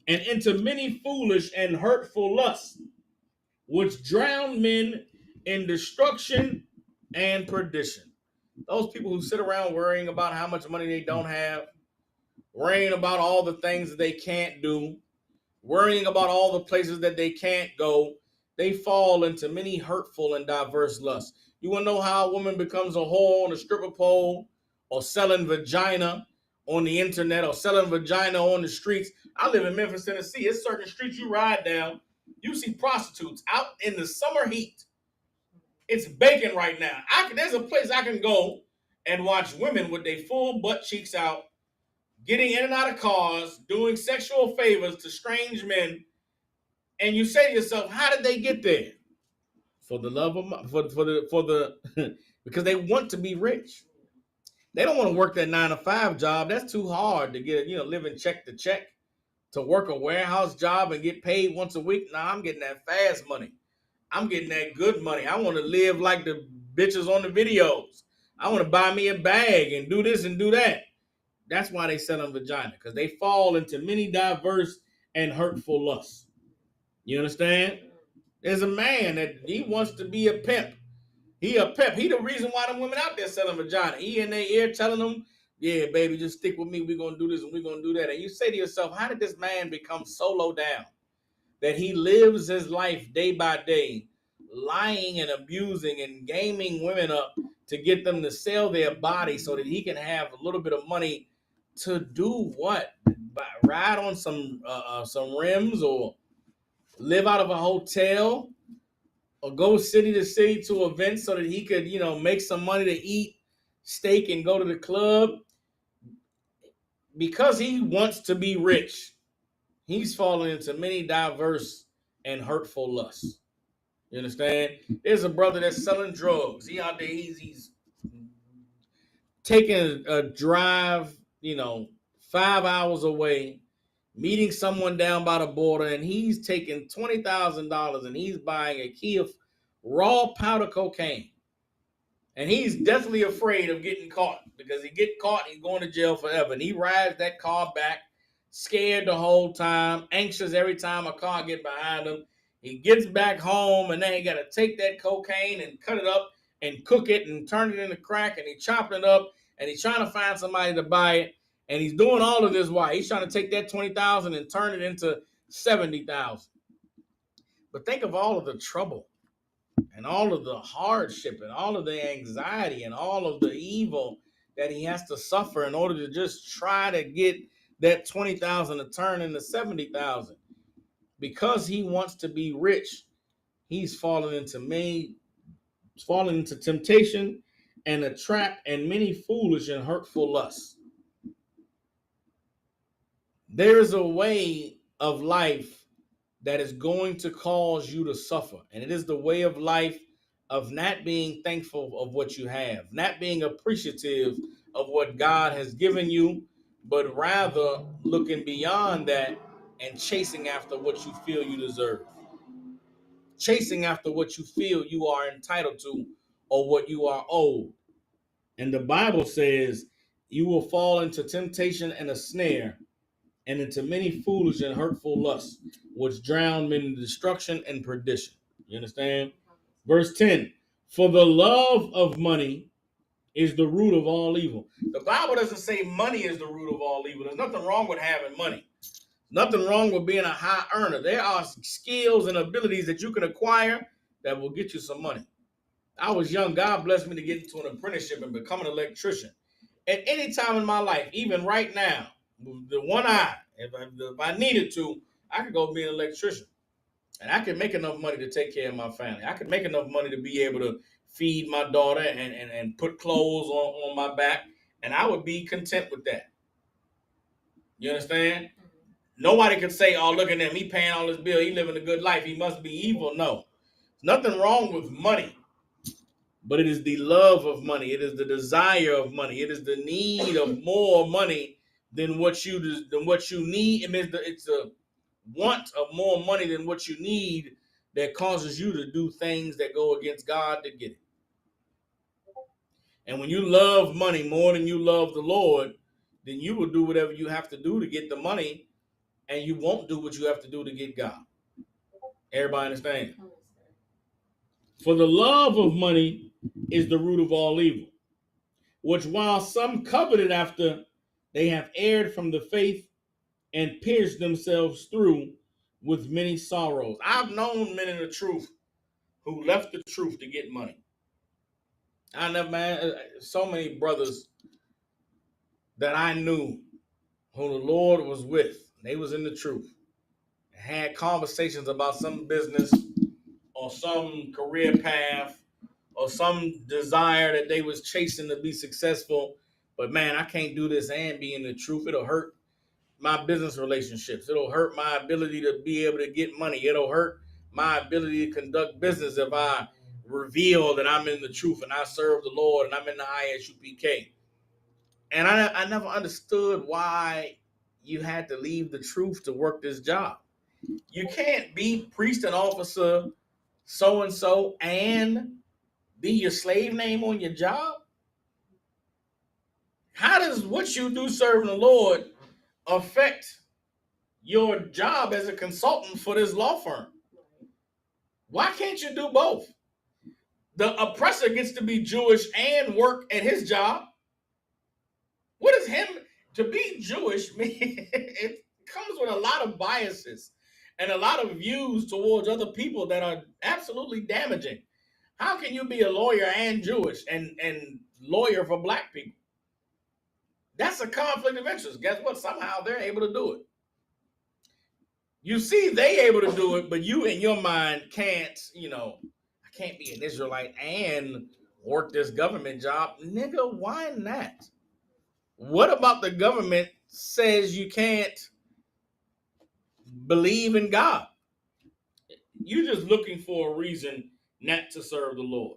Speaker 4: and into many foolish and hurtful lusts, which drown men in destruction and perdition. Those people who sit around worrying about how much money they don't have, worrying about all the things that they can't do, worrying about all the places that they can't go, they fall into many hurtful and diverse lusts. You want to know how a woman becomes a whore on a stripper pole or selling vagina on the internet or selling vagina on the streets? I live in Memphis, Tennessee. It's certain streets you ride down, you see prostitutes out in the summer heat It's baking right now. There's a place I can go and watch women with their full butt cheeks out, getting in and out of cars, doing sexual favors to strange men, and you say to yourself, how did they get there? For the love of for the because they want to be rich. They don't want to work that 9 to 5 job. That's too hard to get, living check to check. To work a warehouse job and get paid once a week. Nah, I'm getting that fast money. I'm getting that good money. I want to live like the bitches on the videos. I want to buy me a bag and do this and do that. That's why they sell them vagina, because they fall into many diverse and hurtful lusts. You understand? There's a man that he wants to be a pimp. He a pimp. He the reason why them women out there selling vagina. He in their ear telling them, yeah, baby, just stick with me. We're going to do this and we're going to do that. And you say to yourself, how did this man become so low down that he lives his life day by day, lying and abusing and gaming women up to get them to sell their body so that he can have a little bit of money to do what? Ride on some rims, or live out of a hotel, or go city to city to events so that he could, make some money to eat steak and go to the club because he wants to be rich. He's fallen into many diverse and hurtful lusts. You understand? There's a brother that's selling drugs. He out there, he's taking a drive, 5 hours away, meeting someone down by the border, and he's taking $20,000 and he's buying a key of raw powder cocaine. And he's deathly afraid of getting caught, because he get caught, he's going to jail forever. And he rides that car back, scared the whole time, anxious every time a car get behind him. He gets back home, and then he got to take that cocaine and cut it up and cook it and turn it into crack, and he chopping it up, and he's trying to find somebody to buy it. And he's doing all of this while he's trying to take that $20,000 and turn it into $70,000. But think of all of the trouble and all of the hardship and all of the anxiety and all of the evil that he has to suffer in order to just try to get that $20,000 to turn into $70,000. Because he wants to be rich, he's fallen into temptation and a trap and many foolish and hurtful lusts. There is a way of life that is going to cause you to suffer. And it is the way of life of not being thankful of what you have, not being appreciative of what God has given you, but rather looking beyond that and chasing after what you feel you deserve. Chasing after what you feel you are entitled to or what you are owed. And the Bible says you will fall into temptation and a snare, and into many foolish and hurtful lusts, which drown men in destruction and perdition. You understand? Verse 10, for the love of money is the root of all evil. The Bible doesn't say money is the root of all evil. There's nothing wrong with having money. Nothing wrong with being a high earner. There are skills and abilities that you can acquire that will get you some money. I was young. God blessed me to get into an apprenticeship and become an electrician. At any time in my life, even right now, the one eye, if I needed to, I could go be an electrician. And I could make enough money to take care of my family. I could make enough money to be able to feed my daughter and put clothes on my back. And I would be content with that. You understand? Nobody could say, oh, look at him. He paying all his bill. He living a good life. He must be evil. No. There's nothing wrong with money. But it is the love of money. It is the desire of money. It is the need of more money than what you need. It's a want of more money than what you need that causes you to do things that go against God to get it. And when you love money more than you love the Lord, then you will do whatever you have to do to get the money, and you won't do what you have to do to get God. Everybody understand? For the love of money is the root of all evil, which while some coveted after, they have erred from the faith and pierced themselves through with many sorrows. I've known men in the truth who left the truth to get money. So many brothers that I knew who the Lord was with, they was in the truth, had conversations about some business or some career path or some desire that they was chasing to be successful. But man, I can't do this and be in the truth. It'll hurt my business relationships. It'll hurt my ability to be able to get money. It'll hurt my ability to conduct business if I reveal that I'm in the truth and I serve the Lord and I'm in the ISUPK. And I never understood why you had to leave the truth to work this job. You can't be priest and officer so and so and be your slave name on your job. How does what you do serving the Lord affect your job as a consultant for this law firm? Why can't you do both? The oppressor gets to be Jewish and work at his job. What is him to be Jewish mean? It comes with a lot of biases and a lot of views towards other people that are absolutely damaging. How can you be a lawyer and Jewish and lawyer for black people? That's a conflict of interest. Guess what? Somehow they're able to do it. You see, they able to do it, but you in your mind can't, I can't be an Israelite and work this government job. Nigga, why not? What about the government says you can't believe in God? You're just looking for a reason not to serve the Lord.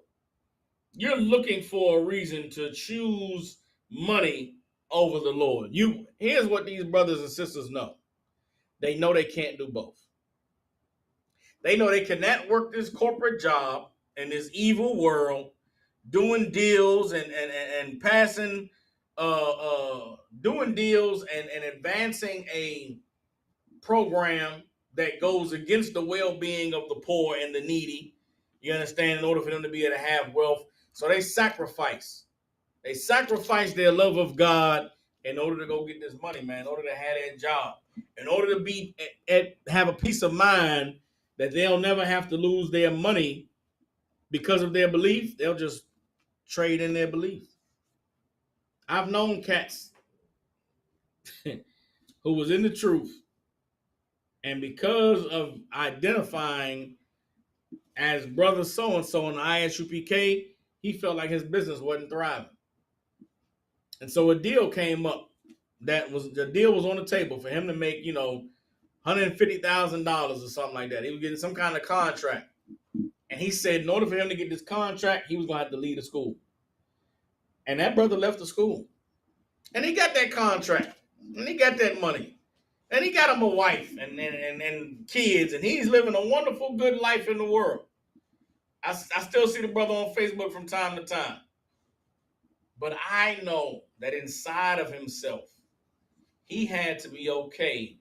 Speaker 4: You're looking for a reason to choose money over the Lord. Here's what these brothers and sisters know. They know they can't do both. They know they cannot work this corporate job in this evil world, doing deals and passing, doing deals and advancing a program that goes against the well-being of the poor and the needy. You understand? In order for them to be able to have wealth, so they sacrifice. They sacrifice their love of God in order to go get this money, man. In order to have that job, in order to be have a peace of mind that they'll never have to lose their money because of their belief. They'll just trade in their belief. I've known cats who was in the truth, and because of identifying as brother so-and-so in the ISUPK, he felt like his business wasn't thriving. And so a deal came up. The deal was on the table for him to make, $150,000 or something like that. He was getting some kind of contract. And he said in order for him to get this contract, he was going to have to leave the school. And that brother left the school. And he got that contract. And he got that money. And he got him a wife and kids. And he's living a wonderful, good life in the world. I still see the brother on Facebook from time to time. But I know that inside of himself, he had to be okay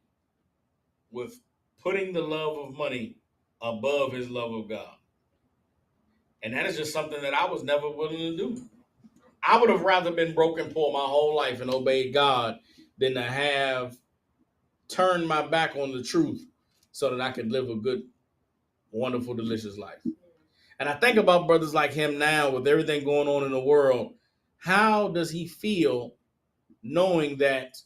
Speaker 4: with putting the love of money above his love of God. And that is just something that I was never willing to do. I would have rather been broke and poor my whole life and obeyed God than to have turned my back on the truth so that I could live a good, wonderful, delicious life. And I think about brothers like him now with everything going on in the world. How does he feel knowing that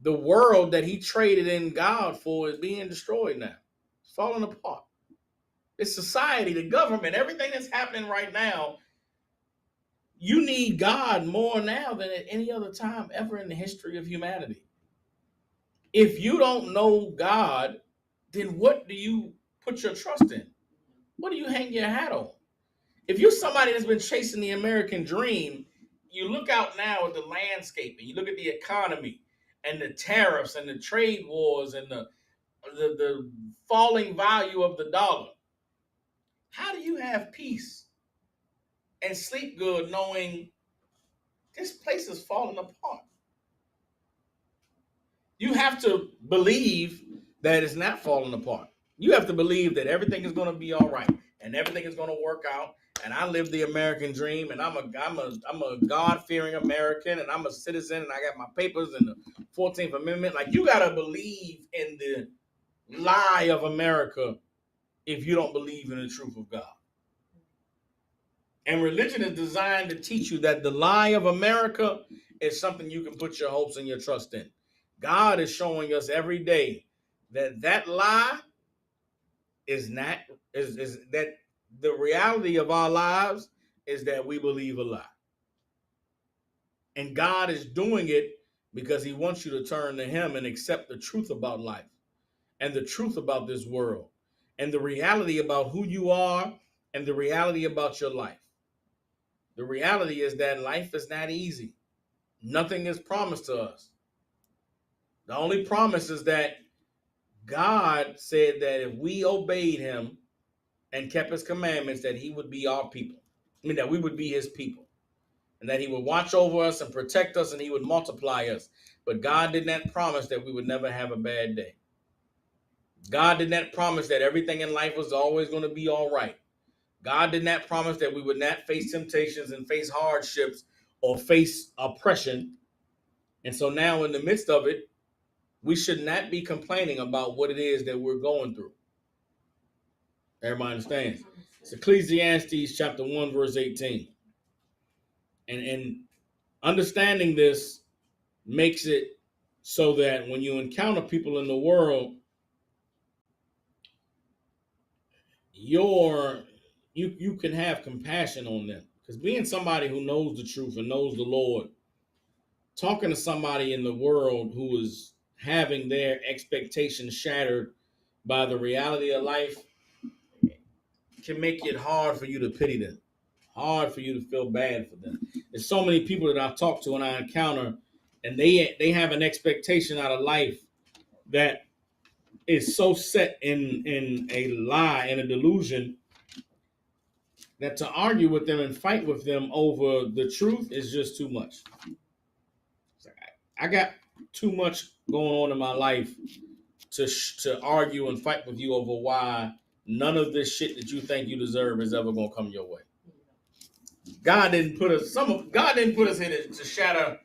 Speaker 4: the world that he traded in God for is being destroyed now? It's falling apart. It's society, the government, everything that's happening right now. You need God more now than at any other time ever in the history of humanity. If you don't know God, then what do you put your trust in? What do you hang your hat on? If you're somebody that's been chasing the American dream, you look out now at the landscape and you look at the economy and the tariffs and the trade wars and the falling value of the dollar. How do you have peace and sleep good knowing this place is falling apart? You have to believe that it's not falling apart. You have to believe that everything is going to be all right and everything is going to work out. And I live the American dream, and I'm a God-fearing American, and I'm a citizen, and I got my papers and the 14th Amendment. Like, you got to believe in the lie of America if you don't believe in the truth of God. And religion is designed to teach you that the lie of America is something you can put your hopes and your trust in. God is showing us every day that lie is not, is that the reality of our lives is that we believe a lie. And God is doing it because he wants you to turn to him and accept the truth about life and the truth about this world and the reality about who you are and the reality about your life. The reality is that life is not easy. Nothing is promised to us. The only promise is that God said that if we obeyed him and kept his commandments, that he would be our people. I mean, that we would be his people. And that he would watch over us and protect us and he would multiply us. But God did not promise that we would never have a bad day. God did not promise that everything in life was always going to be all right. God did not promise that we would not face temptations and face hardships or face oppression. And so now in the midst of it, we should not be complaining about what it is that we're going through. Everybody understands? It's Ecclesiastes chapter 1, verse 18. And understanding this makes it so that when you encounter people in the world, you can have compassion on them. Because being somebody who knows the truth and knows the Lord, talking to somebody in the world who is having their expectations shattered by the reality of life can make it hard for you to pity them, hard for you to feel bad for them. There's so many people that I talk to and I encounter, and they have an expectation out of life that is so set in a lie and a delusion that to argue with them and fight with them over the truth is just too much. I got too much going on in my life to argue and fight with you over why none of this shit that you think you deserve is ever gonna come your way. God didn't put us here to shatter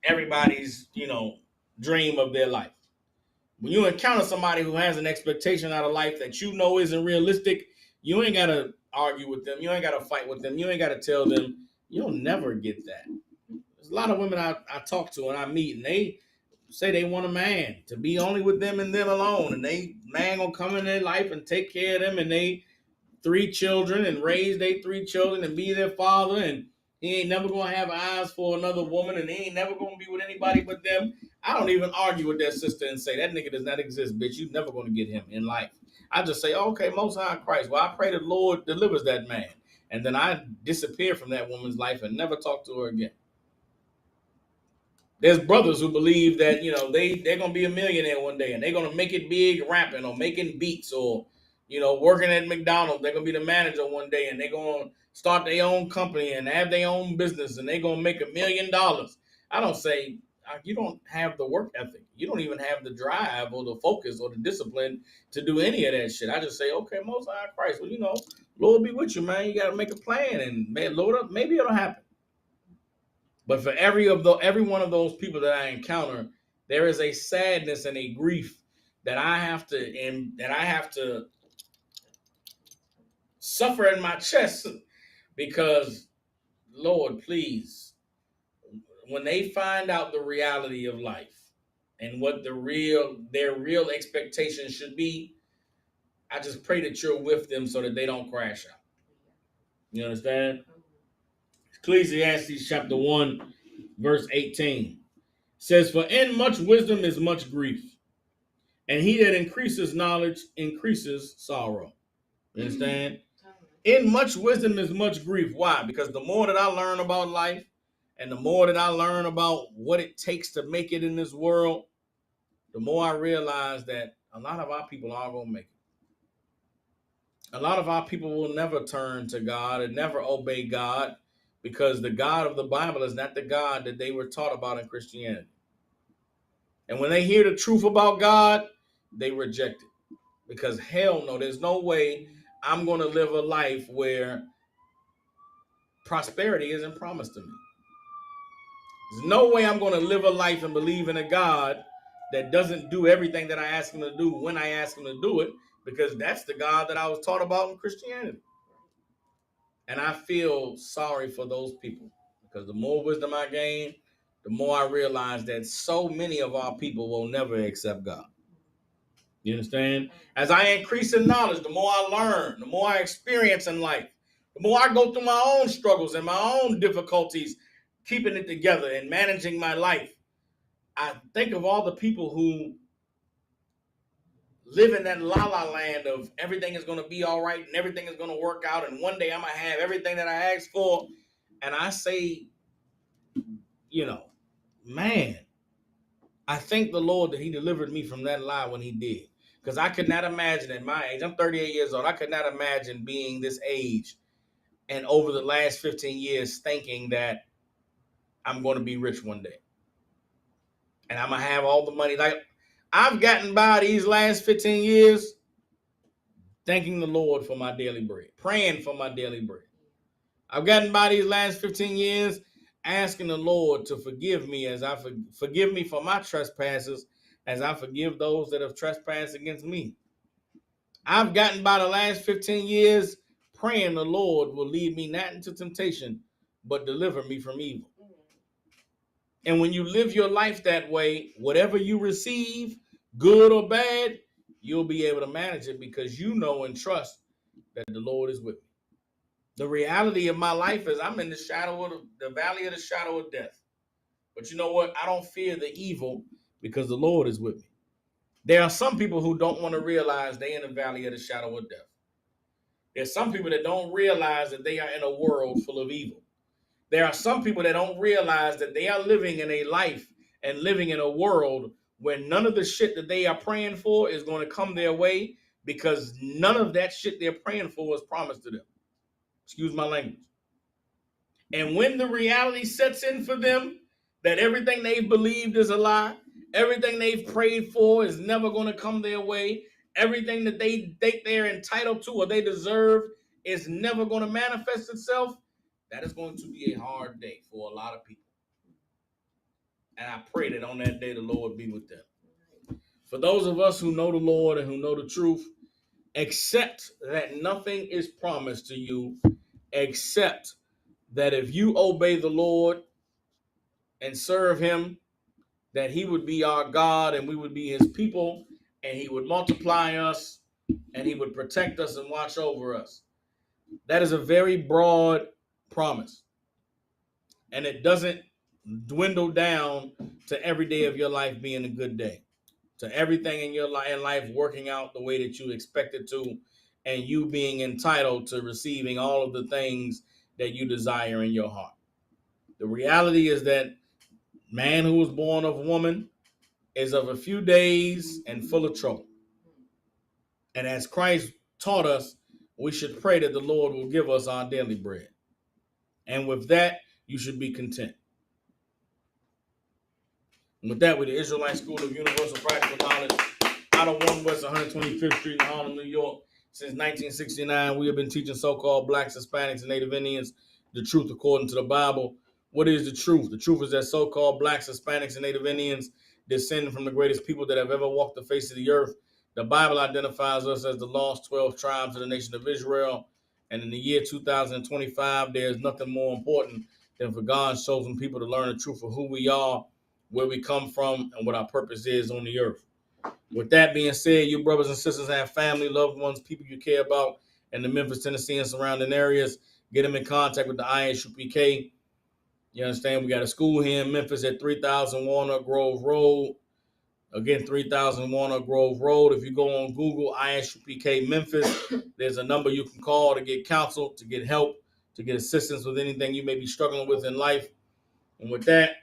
Speaker 4: everybody's, dream of their life. When you encounter somebody who has an expectation out of life that you know isn't realistic, you ain't gotta argue with them. You ain't gotta fight with them. You ain't gotta tell them. You'll never get that. There's a lot of women I talk to and I meet, and they say they want a man to be only with them and them alone, and they man gonna come in their life and take care of them and they 3 children and raise their 3 children and be their father, and he ain't never gonna have eyes for another woman, and he ain't never gonna be with anybody but them. I don't even argue with that sister and say that nigga does not exist, bitch. You never gonna get him in life. I just say, okay, Most High Christ. Well, I pray the Lord delivers that man, and then I disappear from that woman's life and never talk to her again. There's brothers who believe that they're gonna be a millionaire one day and they're gonna make it big rapping or making beats or working at McDonald's. They're gonna be the manager one day and they're gonna start their own company and have their own business and they're gonna make $1 million. I don't say you don't have the work ethic. You don't even have the drive or the focus or the discipline to do any of that shit. I just say, okay, Most High Christ. Well, Lord be with you, man. You gotta make a plan and man, Lord, maybe it'll happen. But for every one of those people that I encounter, there is a sadness and a grief that I have to suffer in my chest because, Lord, please, when they find out the reality of life and what their real expectations should be, I just pray that you're with them so that they don't crash out. You understand? Ecclesiastes chapter 1, verse 18 says, "For in much wisdom is much grief, and he that increases knowledge increases sorrow." You understand? In much wisdom is much grief. Why? Because the more that I learn about life and the more that I learn about what it takes to make it in this world, the more I realize that a lot of our people aren't going to make it. A lot of our people will never turn to God and never obey God because the God of the Bible is not the God that they were taught about in Christianity. And when they hear the truth about God, they reject it. Because hell no, there's no way I'm going to live a life where prosperity isn't promised to me. There's no way I'm going to live a life and believe in a God that doesn't do everything that I ask him to do when I ask him to do it, because that's the God that I was taught about in Christianity. And I feel sorry for those people because the more wisdom I gain, the more I realize that so many of our people will never accept God. You understand? As I increase in knowledge, the more I learn, the more I experience in life, the more I go through my own struggles and my own difficulties, keeping it together and managing my life. I think of all the people who live in that la la land of everything is going to be all right and everything is going to work out and one day I'm going to have everything that I asked for. And I say, man, I thank the Lord that he delivered me from that lie when he did. Because I could not imagine at my age, I'm 38 years old, I could not imagine being this age and over the last 15 years thinking that I'm going to be rich one day. And I'm going to have all the money. Like, I've gotten by these last 15 years thanking the Lord for my daily bread, praying for my daily bread. I've gotten by these last 15 years asking the Lord to forgive me as I forgive me for my trespasses as I forgive those that have trespassed against me. I've gotten by the last 15 years praying the Lord will lead me not into temptation, but deliver me from evil. And when you live your life that way, whatever you receive, good or bad, you'll be able to manage it because you know and trust that the Lord is with me. The reality of my life is I'm in the shadow of the valley of the shadow of death. But you know what? I don't fear the evil because the Lord is with me. There are some people who don't want to realize they're in the valley of the shadow of death. There's some people that don't realize that they are in a world full of evil. There are some people that don't realize that they are living in a life and living in a world where none of the shit that they are praying for is going to come their way because none of that shit they're praying for was promised to them. Excuse my language. And when the reality sets in for them that everything they've believed is a lie, everything they've prayed for is never going to come their way, everything that they think they're entitled to or they deserve is never going to manifest itself, that is going to be a hard day for a lot of people. And I pray that on that day the Lord be with them. For those of us who know the Lord and who know the truth, accept that nothing is promised to you except that if you obey the Lord and serve him, that he would be our God and we would be his people and he would multiply us and he would protect us and watch over us. That is a very broad promise. And it doesn't dwindle down to every day of your life being a good day, to everything in your life working out the way that you expect it to, and you being entitled to receiving all of the things that you desire in your heart. The reality is that man who was born of woman is of a few days and full of trouble. And as Christ taught us, we should pray that the Lord will give us our daily bread. And with that, you should be content. And with that, we're the Israelite School of Universal Practical Knowledge out of 1 West 125th Street in Harlem, New York. Since 1969, we have been teaching so-called blacks, Hispanics, and Native Indians the truth according to the Bible. What is the truth? The truth is that so-called blacks, Hispanics, and Native Indians descend from the greatest people that have ever walked the face of the earth. The Bible identifies us as the lost 12 tribes of the nation of Israel. And in the year 2025, there is nothing more important than for God's chosen people to learn the truth of who we are, where we come from, and what our purpose is on the earth. With that being said, you brothers and sisters have family, loved ones, people you care about in the Memphis, Tennessee, and surrounding areas. Get them in contact with the ISUPK. You understand? We got a school here in Memphis at 3000 Walnut Grove Road. Again, 3000 Walnut Grove Road. If you go on Google, ISUPK Memphis, there's a number you can call to get counsel, to get help, to get assistance with anything you may be struggling with in life. And with that,